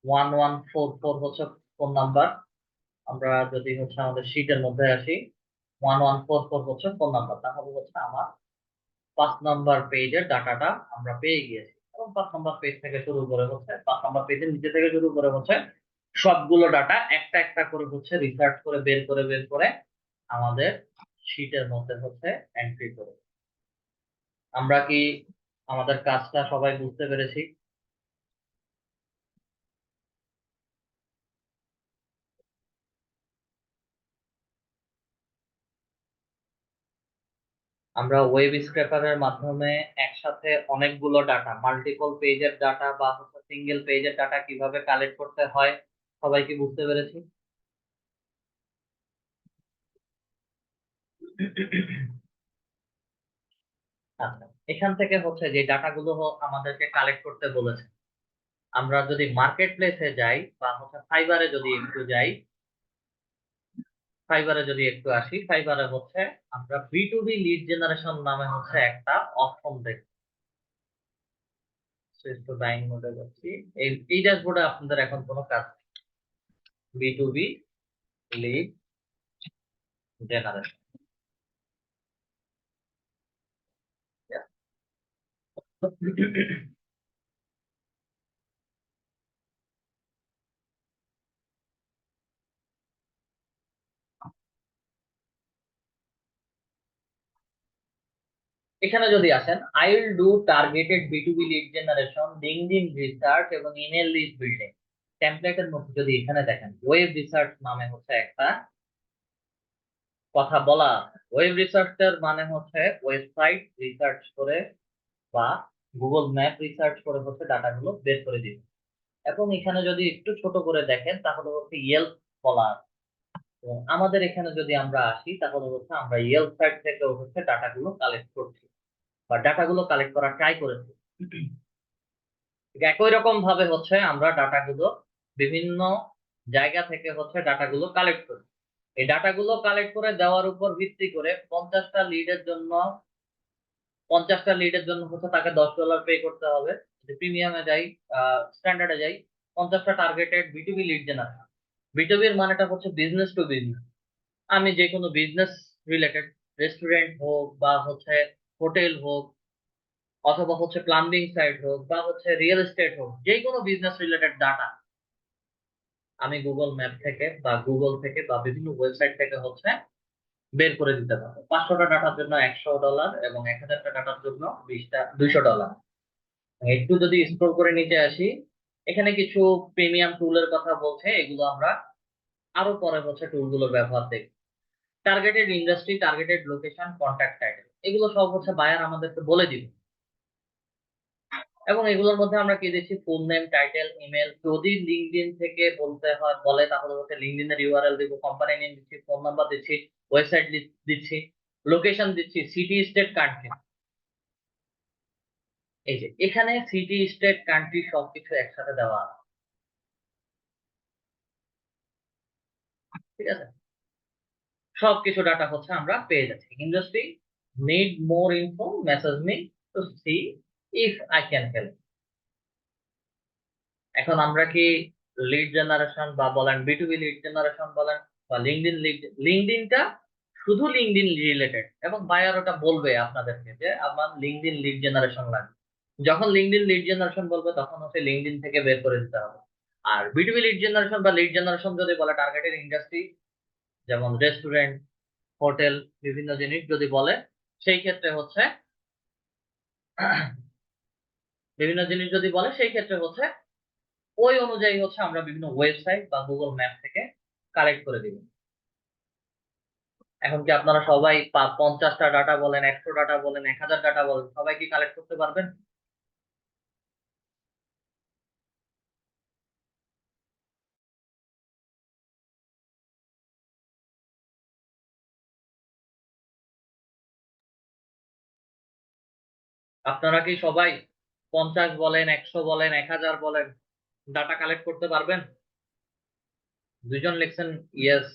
Speaker 1: 1144 হচ্ছে ফোন নাম্বার। আমরা যদি হচ্ছে আমাদের শীটের মধ্যে আসি, 1144 হচ্ছে ফোন নাম্বার, তাহলে হচ্ছে আমার 5 নাম্বার পেজের ডাটাটা আমরা পেয়ে গিয়েছি। এবং 5 নাম্বার পেজ থেকে শুরু করে হচ্ছে 5 নাম্বার পেজের নিচে থেকে শুরু করে হচ্ছে সবগুলো ডাটা একটা একটা করে হচ্ছে রিসার্চ করে বের করে আমাদের শীটের মধ্যে হচ্ছে এন্ট্রি করে। আমরা কি আমাদের কাজটা সবাই বুঝতে পেরেছি? আমরা ওয়েব স্ক্র্যাপারের মাধ্যমে একসাথে অনেকগুলো ডাটা, মাল্টিপল পেজের ডাটা বা হচ্ছে সিঙ্গেল পেজের ডাটা কিভাবে কালেক্ট করতে হয় সবাই কি বুঝতে পেরেছি? আচ্ছা, এখান থেকে হচ্ছে যে ডাটাগুলো আমাদেরকে কালেক্ট করতে বলেছে, আমরা যদি মার্কেট প্লেসে যাই বা হচ্ছে ফাইবারে যদি একটু যাই, ফাইবারে যদি একটু আসি, ফাইবারে হচ্ছে আমরা বি লিড জেনারেশন নামে হচ্ছে একটা অপশন দেখি। একটু ডাইং মোডে যাচ্ছি। এই ড্যাশবোর্ডে আপনাদের এখন কোনো কাজ বি লিড জেনারেশন। এখানে যদি আসেন, I will do targeted B lead generation, LinkedIn research এবং ইমেল লিস্ট বিল্ডিং। টেমপ্লেটের মধ্যে যদি এখানে দেখেন ওয়েব রিসার্চ নামে হচ্ছে একটা কথা বলা আছে। ওয়েব রিসার্চের মানে হচ্ছে ওয়েবসাইট রিসার্চ করে বা গুগল ম্যাপ রিসার্চ করে হচ্ছে ডাটাগুলো বের করে দিবে। এবং এখানে যদি একটু ছোট করে দেখেন তাহলে হচ্ছে ইয়েলপ বলা আছে। তো আমাদের এখানে যদি আমরা আসি তাহলে হচ্ছে আমরা ইয়েলপ সাইট থেকে হচ্ছে ডাটাগুলো কালেক্ট করছি বা ডাটাগুলো কালেক্ট করার ট্রাই করেছি। ঠিক একই রকম ভাবে হচ্ছে আমরা ডাটাগুলো বিভিন্ন জায়গা থেকে হচ্ছে ডাটাগুলো কালেক্ট করি। এই ডাটাগুলো কালেক্ট করে দেওয়ার উপর ভিত্তি করে 50টা লিডের জন্য হচ্ছে তাকে $10 পে করতে হবে। যদি প্রিমিয়ামে যাই, স্ট্যান্ডার্ডে যাই, 50টা targeted B lead generation, B2B এর মানেটা হচ্ছে বিজনেস টু বিজনেস। আমি যে কোনো বিজনেস রিলেটেড, রেস্টুরেন্ট হোক বা হচ্ছে হোটেল হোক অথবা হচ্ছে প্লাম্বিং সাইট হোক বা হচ্ছে রিয়েল এস্টেট হোক, যে কোনো বিজনেস রিলেটেড ডাটা আমি গুগল ম্যাপ থেকে বা গুগল থেকে বা বিভিন্ন ওয়েবসাইট থেকে হচ্ছে বের করে দিতে পারবো। 500টা ডাটার জন্য $100 এবং 1000টা ডাটার জন্য 200 ডলার। একটু যদি স্ক্রল করে নিচে আসি, এখানে কিছু প্রিমিয়াম টুলের কথা বলছে, এগুলো আমরা আরো পরে হচ্ছে টুলগুলোর ব্যবহার দেখব। Targeted industry, targeted location, contact title, এগুলো সব হচ্ছে বায়ার আমাদেরকে বলে দিবে। এবং এগুলোর মধ্যে আমরা কি দিচ্ছি, ফুল নেম, টাইটেল, ইমেল। যদি লিঙ্কডইন থেকে বলতে হয় বলে তাহলে হচ্ছে লিঙ্কডইন এর ইউআরএল দিব, কোম্পানি নেম দিচ্ছি, ফোন নাম্বার দিচ্ছি, ওয়েবসাইট দিচ্ছি, লোকেশন দিচ্ছি, সিটি, স্টেট, কান্ট্রি। এই যে এখানে সিটি, স্টেট, কান্ট্রি সবকিছু একসাথে দেওয়া আছে, ঠিক আছে? সবকিছু ডাটা হচ্ছে আমরা পেয়ে যাচ্ছি। Industry, need more info, message me to see if I can help. এখন আমরা কি লিড জেনারেশন বা বলেন B2B লিড জেনারেশন বলেন বা লিঙ্কডইনটা শুধু লিঙ্কডইন রিলেটেড, এবং বায়ার ওটা বলবে আপনাদেরকে যে আমার লিঙ্কডইন লিড জেনারেশন লাগবে। যখন লিঙ্কডইন লিড জেনারেশন বলবে তখন হচ্ছে লিঙ্কডইন থেকে বের করে দিতে হবে। আর B2B লিড জেনারেশন বা লিড জেনারেশন যদি বলে টার্গেটেড ইন্ডাস্ট্রি, যেমন রেস্টুরেন্ট, হোটেল, বিভিন্ন জিনিস যদি বলে, সেই ক্ষেত্রে হচ্ছে বিভিন্ন জিনিস যদি বলে সেই ক্ষেত্রে হচ্ছে ওই অনুযায়ী হচ্ছে আমরা বিভিন্ন ওয়েবসাইট বা গুগল ম্যাপ থেকে কালেক্ট করে দিব। এখন কি আপনারা সবাই 50টা ডাটা বলেন, 100 ডাটা বলেন, 1000 ডাটা বলেন, সবাই কি কালেক্ট করতে পারবেন? আপনারা কি সবাই 50 বলেন, 100 বলেন, 1000 বলেন, ডাটা কালেক্ট করতে পারবেন? দুইজন লিখছেন ইয়েস।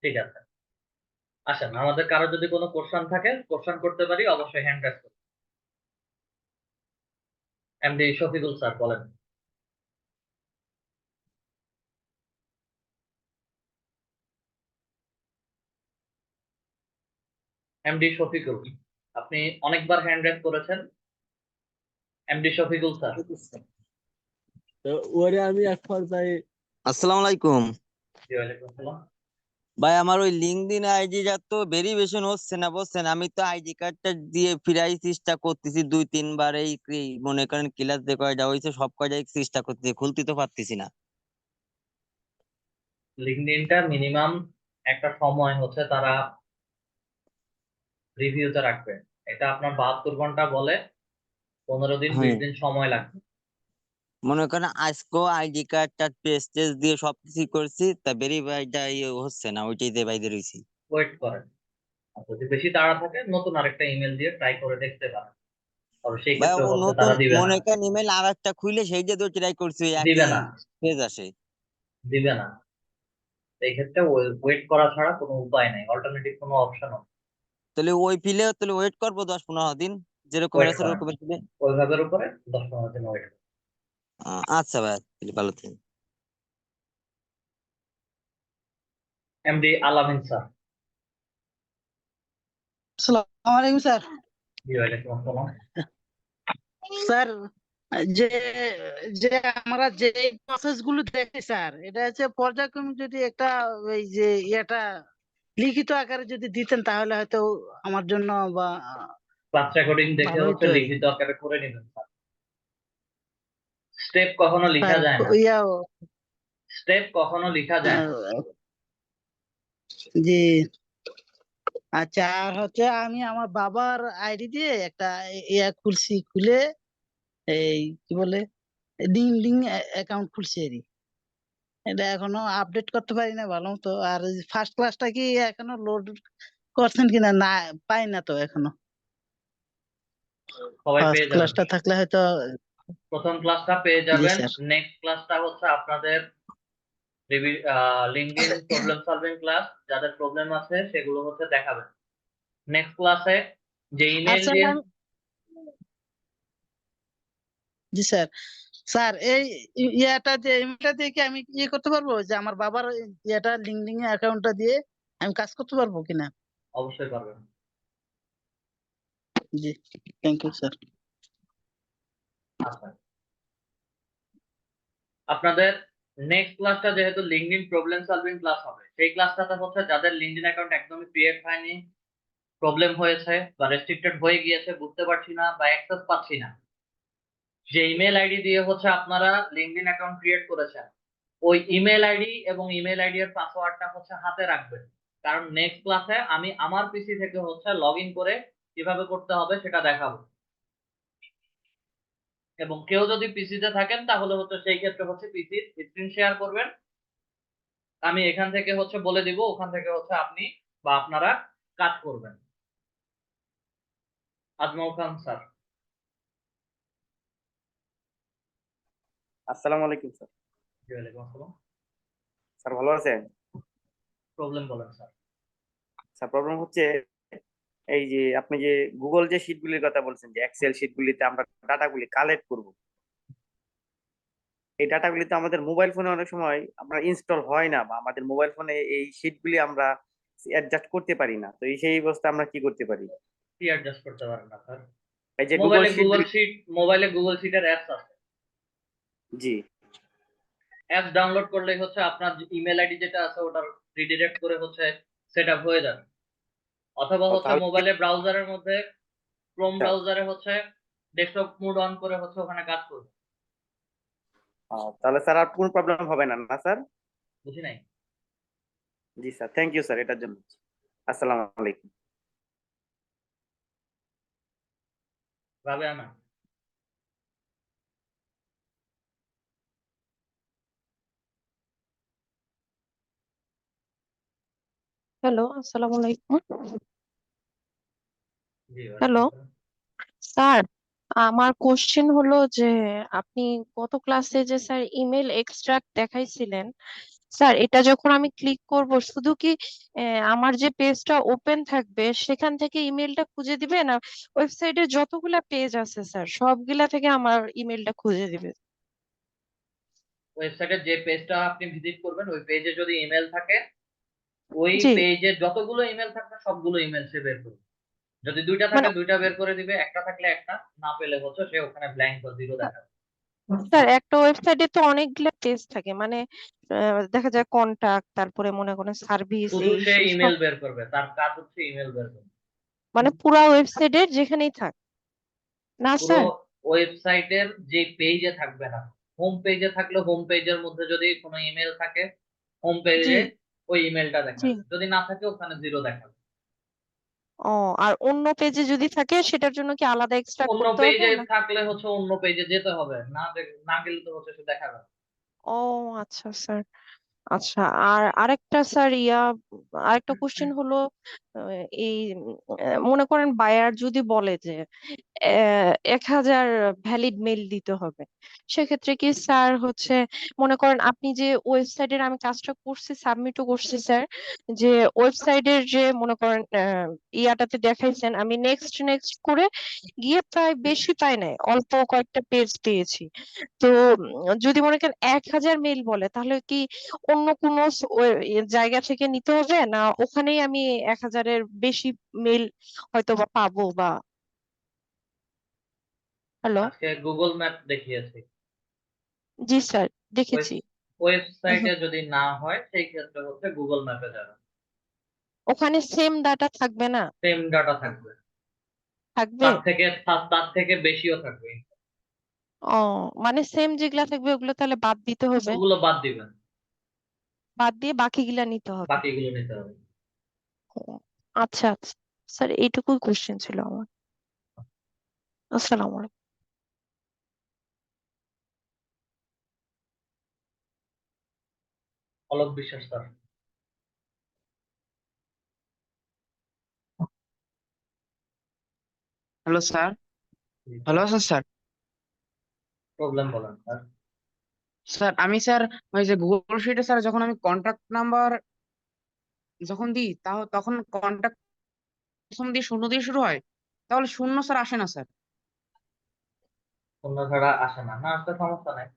Speaker 1: ঠিক আছে, আসেন আমাদের কারো যদি কোনো কোশ্চেন থাকে, কোশ্চেন করতে পারি, অবশ্যই হ্যান্ড রেজ করুন। এমডি শফিকুল স্যার বলেন। এমডি শফিকুল, আপনি অনেকবার হ্যান্ড রেজ করেছেন। MD Shafiqul sir.
Speaker 2: তো ওরে আমি এক পর্যায়ে আসসালামু আলাইকুম
Speaker 1: জি ওয়ালাইকুম আসসালাম।
Speaker 2: ভাই, আমার ওই লিঙ্কডইন আইডিটা তো ভেরিফিকেশন হচ্ছে না, বুঝছেন? আমি তো আইডি কার্ডটা দিয়ে ফিরাই চেষ্টা করতেছি 2-3 বার, মনে করেন ক্লাস যে কয়টা হয়েছে সব কয়টাই চেষ্টা করতেছি, খুলতে তো পারতেছি না।
Speaker 1: লিঙ্কডইনটা মিনিমাম একটা সময় হচ্ছে তারা রিভিউতে রাখবে। এটা আপনার 72 ঘন্টা বলে, 15 দিন
Speaker 2: হ্যাঁ,
Speaker 1: 20 দিন সময় লাগবে।
Speaker 2: মনে করেন আজকেও আইডি কার্ডটা পেস্ট টেস্ট দিয়ে সবকিছু করছি, তা ভেরিফাইটা হচ্ছে না, ওইটাই দিয়ে বাইরে রয়েছি।
Speaker 1: ওয়েট করেন, আর যদি বেশি তাড়া থাকে নতুন আরেকটা ইমেল দিয়ে ট্রাই করে দেখতে পারেন, তবে সেই
Speaker 2: ভাই
Speaker 1: ক্ষেত্রে
Speaker 2: ও
Speaker 1: হচ্ছে
Speaker 2: নতুন
Speaker 1: তারা দিবে না।
Speaker 2: মনে করেন ইমেল আর একটা খুলে সেইটা তো ট্রাই করছি, ওই
Speaker 1: দিবে
Speaker 2: একই
Speaker 1: না,
Speaker 2: পেজ আসে।
Speaker 1: দিবে না। এই ক্ষেত্রে ওয়েট করা ছাড়া কোনো উপায় নাই, অল্টারনেটিভ কোনো অপশন।
Speaker 2: তাহলে ওই ফিলে তাহলে ওয়েট করবো 10-15 দিন, যেরকম
Speaker 1: ওয়েট
Speaker 2: আছে
Speaker 1: করেন,
Speaker 2: ওরকমের ফিলে।
Speaker 1: ওইভাবের উপরে 10-15 দিন ওয়েট।
Speaker 2: আচ্ছা ভাই, তাহলে ভালো থাকেন।
Speaker 1: এমডি আলামিন স্যার।
Speaker 3: আসসালামু আলাইকুম স্যার।
Speaker 1: জি ওয়ালাইকুম আসসালাম।
Speaker 3: স্যার, যে যে আমরা যে প্রসেস গুলো দেখি স্যার, এটা হচ্ছে পর্যায়ক্রমিক যদি একটা ওই যে ইয়েটা লিখিত আকারে যদি দিতেন তাহলে হয়তো আমার জন্য বা
Speaker 1: ক্লাস রেকর্ডিং দেখে
Speaker 3: ভালো
Speaker 1: হচ্ছে
Speaker 3: হতো আর কি।
Speaker 1: লিখিত আকারে করে নেবেন স্যার। স্টেপ কখনো লিখা
Speaker 3: স্যার
Speaker 1: যায় না,
Speaker 3: ইয়া
Speaker 1: স্টেপ কখনো লিখা যায় না।
Speaker 3: জি, আচ্ছা। আর হচ্ছে আমি আমার বাবার আইডি দিয়ে একটা ইয়া খুলছি, খুলে এই কি বলে লিঙ্কডইন অ্যাকাউন্ট খুলছি আর কি। এটা এখনো আপডেট করতে পারি না ভালো মতো। আর ফার্স্ট ক্লাসটা কি এখনো লোড করছেন কিনা, না পাই না তো এখনো।
Speaker 1: সবাই
Speaker 3: ফার্স্ট
Speaker 1: পেয়ে যাবেন,
Speaker 3: ক্লাসটা থাকলে হয়তো।
Speaker 1: প্রথম ক্লাসটা পেয়ে
Speaker 3: জি
Speaker 1: যাবেন।
Speaker 3: স্যার।
Speaker 1: নেক্সট ক্লাসটা হচ্ছে আপনাদের লিঙ্কডইন প্রবলেম সলভিং ক্লাস, যাদের প্রবলেম আছে সেগুলো হচ্ছে দেখাবেন। নেক্সট ক্লাসে যে ইমেল
Speaker 3: আচ্ছা
Speaker 1: দিয়ে,
Speaker 3: জি স্যার। স্যার এই ইয়াটা যে ইমেলটা দিয়ে কি আমি ইয়ে করতে পারবো, যে আমার বাবার ইয়াটা লিঙ্কডিন অ্যাকাউন্টটা দিয়ে আমি কাজ করতে পারবো কিনা?
Speaker 1: অবশ্যই পারবেন।
Speaker 3: জি, থ্যাংক ইউ স্যার।
Speaker 1: আচ্ছা, আপনাদের নেক্সট ক্লাসটা যেহেতু লিঙ্কডইন প্রবলেম সলভিং ক্লাস হবে, সেই ক্লাসটাতে হচ্ছে যাদের লিঙ্কডইন অ্যাকাউন্ট একদমই ক্রিয়েট হয়নি, প্রবলেম হয়েছে বা রেস্ট্রিক্টেড হয়ে গিয়েছে, বুঝতে পারছি না বা অ্যাক্সেস পাচ্ছি না, যে ইমেল আইডি দিয়ে হচ্ছে আপনারা লিঙ্কডইন অ্যাকাউন্ট ক্রিয়েট করেছেন, ওই ইমেল আইডি এবং ইমেল আইডি এর পাসওয়ার্ডটা হচ্ছে হাতে রাখবেন। কারণ নেক্সট ক্লাসে আমি আমার পিসি থেকে হচ্ছে লগ ইন করে কিভাবে করতে হবে সেটা দেখাবো। এবং কেউ যদি পিসিতে থাকেন তাহলে হচ্ছে সেই ক্ষেত্রে হচ্ছে পিসির স্ক্রিন শেয়ার করবেন, আমি এখান থেকে হচ্ছে বলে দিব, ওখান থেকে হচ্ছে আপনি বা আপনারা কাজ করবেন। আজমল খান স্যার।
Speaker 4: আসসালামু আলাইকুম স্যার।
Speaker 1: জি, ওয়ালাইকুম আসসালাম।
Speaker 4: স্যার ভালো আছেন?
Speaker 1: প্রবলেম বলেন স্যার।
Speaker 4: স্যার প্রবলেম হচ্ছে এই যে আপনি যে গুগল যে শিটগুলির কথা বলছেন, যে এক্সেল শিটগুলিতে আমরা ডাটাগুলি কালেক্ট করব, এই ডাটাগুলি তো আমাদের মোবাইল ফোনে অনেক সময় আমরা ইনস্টল হয় না, বা আমাদের মোবাইল ফোনে এই শিটগুলি আমরা অ্যাডজাস্ট করতে পারি না। তো সেই অবস্থা আমরা কি করতে পারি?
Speaker 1: কি অ্যাডজাস্ট করতে পারেন না স্যার?
Speaker 4: এই যে গুগল শিট।
Speaker 1: মোবাইলে গুগল শিটের অ্যাপস আছে,
Speaker 4: জি।
Speaker 1: অ্যাপ ডাউনলোড করলেই হচ্ছে আপনার ইমেল আইডি যেটা আছে ওটার রিডিরেক্ট করে হচ্ছে সেট আপ হয়ে যাবে। অথবা হচ্ছে
Speaker 4: তাহলে
Speaker 1: মোবাইলে ব্রাউজারের মধ্যে ক্রোম ব্রাউজারে হচ্ছে ডেস্কটপ মোড অন করে হচ্ছে ওখানে কাজ করবে।
Speaker 4: তাহলে স্যার আর কোনো প্রবলেম হবে না, না স্যার?
Speaker 1: বুঝি নাই।
Speaker 4: জি স্যার, থ্যাংক ইউ স্যার এটার জন্য। আসসালামু আলাইকুম।
Speaker 1: রাবেয়া ম্যাম।
Speaker 5: হ্যালো, আসসালামু আলাইকুম।
Speaker 1: জি, ওয়ালাইকুম
Speaker 5: হ্যালো
Speaker 1: আসসালাম।
Speaker 5: স্যার, আমার কোশ্চেন হলো যে আপনি গত ক্লাসে যে স্যার ইমেল এক্সট্রাক্ট দেখাইছিলেন, স্যার এটা যখন আমি ক্লিক করব শুধু কি আমার যে পেজটা ওপেন থাকবে সেখান থেকে ইমেলটা খুঁজে দিবে, না ওয়েবসাইটে যতগুলা পেজ আছে স্যার সবগুলা থেকে আমার ইমেলটা খুঁজে দিবে?
Speaker 1: ওয়েবসাইটে যে পেজটা আপনি ভিজিট করবেন ওই পেজে যদি ইমেল থাকে, ওই
Speaker 5: জি
Speaker 1: পেজে যতগুলো ইমেল থাকবে সবগুলো ইমেল সে বের করবে। যদি দুইটা থাকে
Speaker 5: মানে
Speaker 1: দুইটা বের করে দিবে, একটা থাকলে একটা, না পেলে হচ্ছে সে ওখানে ব্ল্যাঙ্ক বা জিরো দেখাবে।
Speaker 5: স্যার একটা ওয়েবসাইটে তো অনেকগুলা পেজ থাকে, মানে দেখা যায় কন্টাক্ট, তারপরে মনে করেন সার্ভিস,
Speaker 1: শুধু
Speaker 5: এই
Speaker 1: সে
Speaker 5: সেই সব,
Speaker 1: ইমেল বের করবে, তার কাজ হচ্ছে ইমেল বের করবে।
Speaker 5: মানে পুরা ওয়েবসাইটের যেখানেই থাক, না
Speaker 1: পুরো
Speaker 5: স্যার?
Speaker 1: ওয়েবসাইটের যে পেজে থাকবে না, হোম পেজে থাকলে হোম পেজের মধ্যে যদি কোনো ইমেল থাকে হোম
Speaker 5: জি
Speaker 1: পেজে ওই ইমেলটা
Speaker 5: জি।
Speaker 1: দেখাবে, যদি না থাকে ওখানে জিরো দেখাবে।
Speaker 5: ও, আর অন্য পেজে যদি থাকে সেটার জন্য কি আলাদা এক্সট্রাক্ট
Speaker 1: অন্য
Speaker 5: করতে হবে
Speaker 1: পেজে
Speaker 5: না?
Speaker 1: থাকলে হচ্ছে অন্য পেজে যেতে হবে, না গেলে তো হচ্ছে সে দেখাবে না।
Speaker 5: ও আচ্ছা স্যার। আচ্ছা, আর আরেকটা স্যার আরেকটা কোশ্চেন হলো, এই মনে করেন বায়ার যদি বলে যে 1,000 ভ্যালিড মেল দিতে হবে, সেক্ষেত্রে কি স্যার হচ্ছে, মনে করেন আপনি যে ওয়েবসাইটের আমি কাজটা করছি, সাবমিটও করছি স্যার, যে ওয়েবসাইটের যে মনে করেন ইয়াটাতে দেখাইছেন, আমি নেক্সট নেক্সট করে গিয়ে প্রায় বেশি পাই নাই, অল্প কয়েকটা পেজ পেয়েছি। তো যদি মনে করেন 1,000 মেল বলে, তাহলে কি অন্য কোনো জায়গা থেকে নিতে হবে, না ওখানেই আমি 1,000-এর বেশি মেল হয়তো বা পাবো বা? হ্যালো।
Speaker 1: আজকে গুগল ম্যাপ দেখিয়েছি।
Speaker 5: জি স্যার, দেখেছি।
Speaker 1: ওয়েবসাইটে যদি না হয় সেই ক্ষেত্রে হচ্ছে গুগল ম্যাপে যাবে,
Speaker 5: ওখানে সেম ডাটা থাকবে না?
Speaker 1: সেম ডাটা থাকবে,
Speaker 5: থাকবে।
Speaker 1: তার থেকে বেশিও থাকবে।
Speaker 5: ও, মানে সেম যেগুলা থাকবে ওগুলো তাহলে বাদ দিতে হবে,
Speaker 1: ওগুলো বাদ দিবেন,
Speaker 5: বাদ দিয়ে বাকিগুলা নিতে হবে।
Speaker 1: বাকিগুলো নিতে হবে।
Speaker 5: ও, আচ্ছা আচ্ছা স্যার, এইটুকুই কোশ্চেন ছিল আমার। আসসালামু আলাইকুম।
Speaker 1: অলোক বিশ্বাস স্যার।
Speaker 6: Hello sir. ভালো আছেন স্যার?
Speaker 1: প্রবলেম বলেন স্যার।
Speaker 6: স্যার আমি স্যার ওই যে গুগল শিটে স্যার যখন আমি কন্ট্যাক্ট নাম্বার যখন দিই তখন কন্ট্যাক্ট প্রথম দিয়ে শূন্য দিয়ে শুরু হয়, তাহলে শূন্য স্যার আসে না স্যার।
Speaker 1: শূন্য ছাড়া আসে না, না আসলে সমস্যা নাই।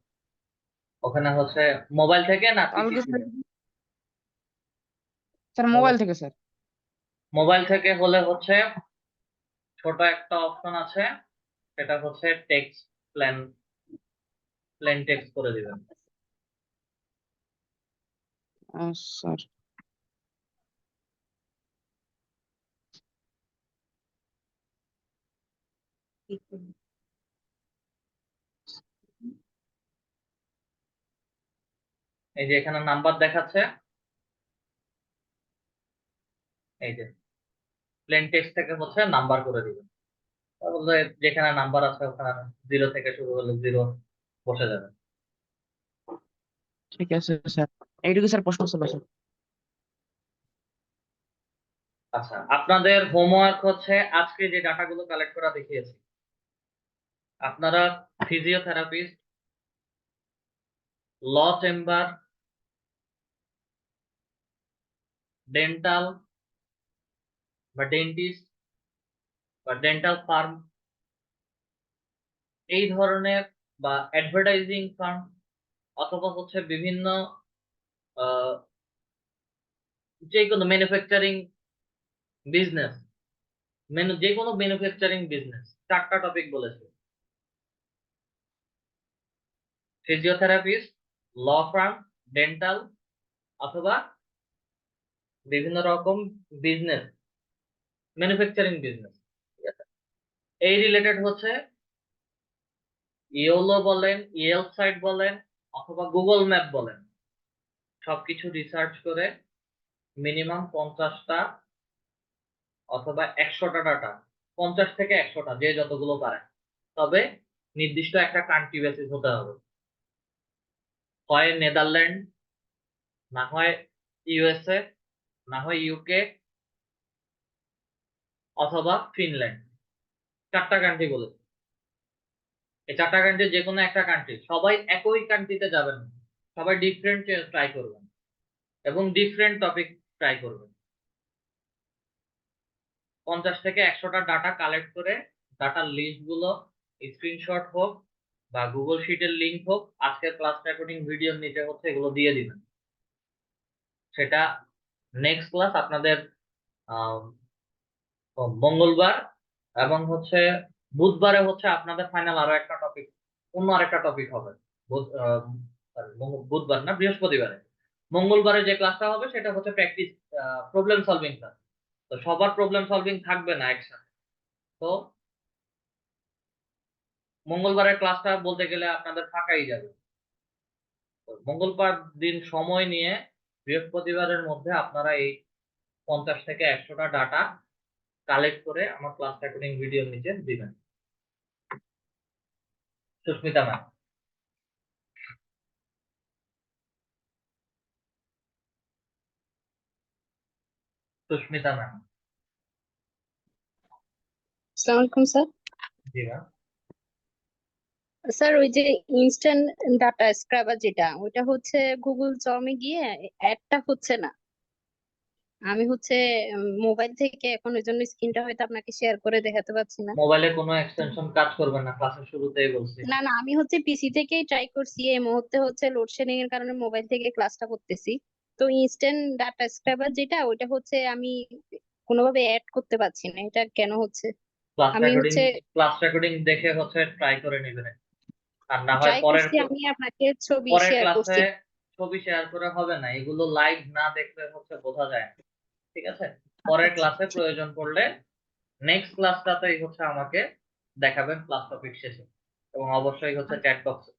Speaker 1: ওখানে হচ্ছে মোবাইল থেকে না
Speaker 6: তাহলে
Speaker 1: পিসি
Speaker 6: কি
Speaker 1: থেকে?
Speaker 6: স্যার মোবাইল থেকে স্যার?
Speaker 1: মোবাইল থেকে হলে হচ্ছে ছোট একটা অপশন আছে, সেটা হচ্ছে টেক্সট প্লেন, প্লেন টেক্সট করে দিবেন।
Speaker 6: স্যার
Speaker 1: এই যে এখানে নাম্বার দেখাচ্ছে, এই যে প্লেন টেক্সট থেকে হচ্ছে নাম্বার করে দিবেন। তাহলে যেখানে নাম্বার আছে ওখানে জিরো থেকে শুরু হলে জিরো বসে যাবে।
Speaker 6: ঠিক আছে স্যার, এইটুকু স্যার প্রশ্ন ছিল স্যার।
Speaker 1: আচ্ছা, আপনাদের হোমওয়ার্ক হচ্ছে আজকে যে ডাটাগুলো কালেক্ট করা দেখিয়েছি, আপনারা ফিজিওথেরাপিস্ট, ল চেম্বার, ডেন্টাল বা ডেন্টিস্ট বা ডেন্টাল ফার্ম এই ধরনের, বা অ্যাডভার্টাইজিং ফার্ম, অথবা হচ্ছে বিভিন্ন যে কোনো ম্যানুফ্যাকচারিং বিজনেস, যে কোনো ম্যানুফ্যাকচারিং বিজনেস, চারটা টপিক বলেছে: ফিজিওথেরাপিস্ট, ল ফার্ম, ডেন্টাল, অথবা বিভিন্ন রকম বিজনেস, ম্যানুফ্যাকচারিং বিজনেস। ঠিক আছে, এই রিলেটেড হচ্ছে ইয়োলো বলেন, ইয়েলপ সাইট বলেন, অথবা গুগল ম্যাপ বলেন, সবকিছু রিসার্চ করে মিনিমাম 50টা অথবা 100টা ডাটা, 50 থেকে 100টা, যে যতগুলো পারে, তবে নির্দিষ্ট একটা কান্ট্রি বেসিস হতে হবে। হয় নেদারল্যান্ড, না হয় ইউএসএ, না হয় ইউকে, অথবা ফিনল্যান্ড। চারটা কান্ট্রি বলেছে। এই চারটা কান্ট্রি যে কোনো একটা কান্ট্রি, সবাই একই কান্ট্রিতে যাবেন না। সবাই ডিফারেন্ট ট্রাই করবেন এবং ডিফারেন্ট টপিক ট্রাই করবেন। 50 থেকে 100টা ডাটা কালেক্ট করে ডাটার লিস্ট গুলো স্ক্রিনশট হোক বা গুগল শিটের লিংক হোক, আজকের ক্লাস রেকর্ডিং ভিডিওর নিচে হচ্ছে এগুলো দিয়ে দিবেন। সেটা নেক্সট ক্লাস আপনাদের আহ, মঙ্গলবার এবং হচ্ছে বুধবারে হচ্ছে আপনাদের ফাইনাল আরো একটা টপিক, অন্য আরেকটা টপিক হবে। বুধবার না, বৃহস্পতিবারে। মঙ্গলবারে যে ক্লাসটা হবে সেটা হচ্ছে প্র্যাকটিস প্রবলেম সলভিং ক্লাস। তো সবার প্রবলেম সলভিং থাকবে না একসাথে। তো মঙ্গলবারের ক্লাসটা বলতে গেলে আপনাদের ফাঁকাই যাবে। তো মঙ্গলবার দিন সময় নিয়ে বৃহস্পতিবারের মধ্যে আপনারা এই 50 থেকে 100টা ডাটা কালেক্ট করে আমার ক্লাস রেকর্ডিং ভিডিওর নিচে দিবেন। সুস্মিতা ম্যাম। সুস্মিতা ম্যাম।
Speaker 7: আসসালামু আলাইকুম স্যার।
Speaker 1: জি ম্যাম।
Speaker 7: স্যার ওই যে ইনস্ট্যান্ট ডাটা স্ক্রাবার যেটা, ওইটা হচ্ছে গুগল জমে গিয়ে অ্যাডটা হচ্ছে না। আমি হচ্ছে মোবাইল থেকে এখন ওই জন্য স্ক্রিনটা হয়তো আপনাকে শেয়ার করে দেখাতে পারছি না।
Speaker 1: মোবাইলে কোনো এক্সটেনশন কাজ করবে না, ক্লাসের শুরুতেই বলছি।
Speaker 7: না না, আমি হচ্ছে পিসি থেকেই ট্রাই করছি। এই মুহূর্তে হচ্ছে লোডশেডিং এর কারণে মোবাইল থেকে ক্লাসটা করতেছি। তো ইনস্ট্যান্ট ডাটা স্ক্রাবার যেটা, ওইটা হচ্ছে আমি কোনোভাবে অ্যাড করতে পারছি না। এটা কেন হচ্ছে?
Speaker 1: ক্লাস
Speaker 7: আমি
Speaker 1: রেকর্ডিং,
Speaker 7: হচ্ছে
Speaker 1: ক্লাস রেকর্ডিং দেখে হচ্ছে ট্রাই করে নেবেন। আর না হয়
Speaker 7: ট্রাই
Speaker 1: পরের
Speaker 7: করছি, আমি আপনাকে ছবি
Speaker 1: পরের
Speaker 7: শেয়ার
Speaker 1: ক্লাসে
Speaker 7: করছি।
Speaker 1: ছবি শেয়ার করে হবে না, এগুলো লাইভ না দেখলে হচ্ছে বোঝা যায় না। ঠিক আছে, পরের
Speaker 7: আচ্ছা
Speaker 1: ক্লাসে প্রয়োজন পড়লে নেক্সট ক্লাসটাতেই হচ্ছে আমাকে দেখাবেন ক্লাস টপিক শেষে, এবং অবশ্যই হচ্ছে চ্যাট বক্সে।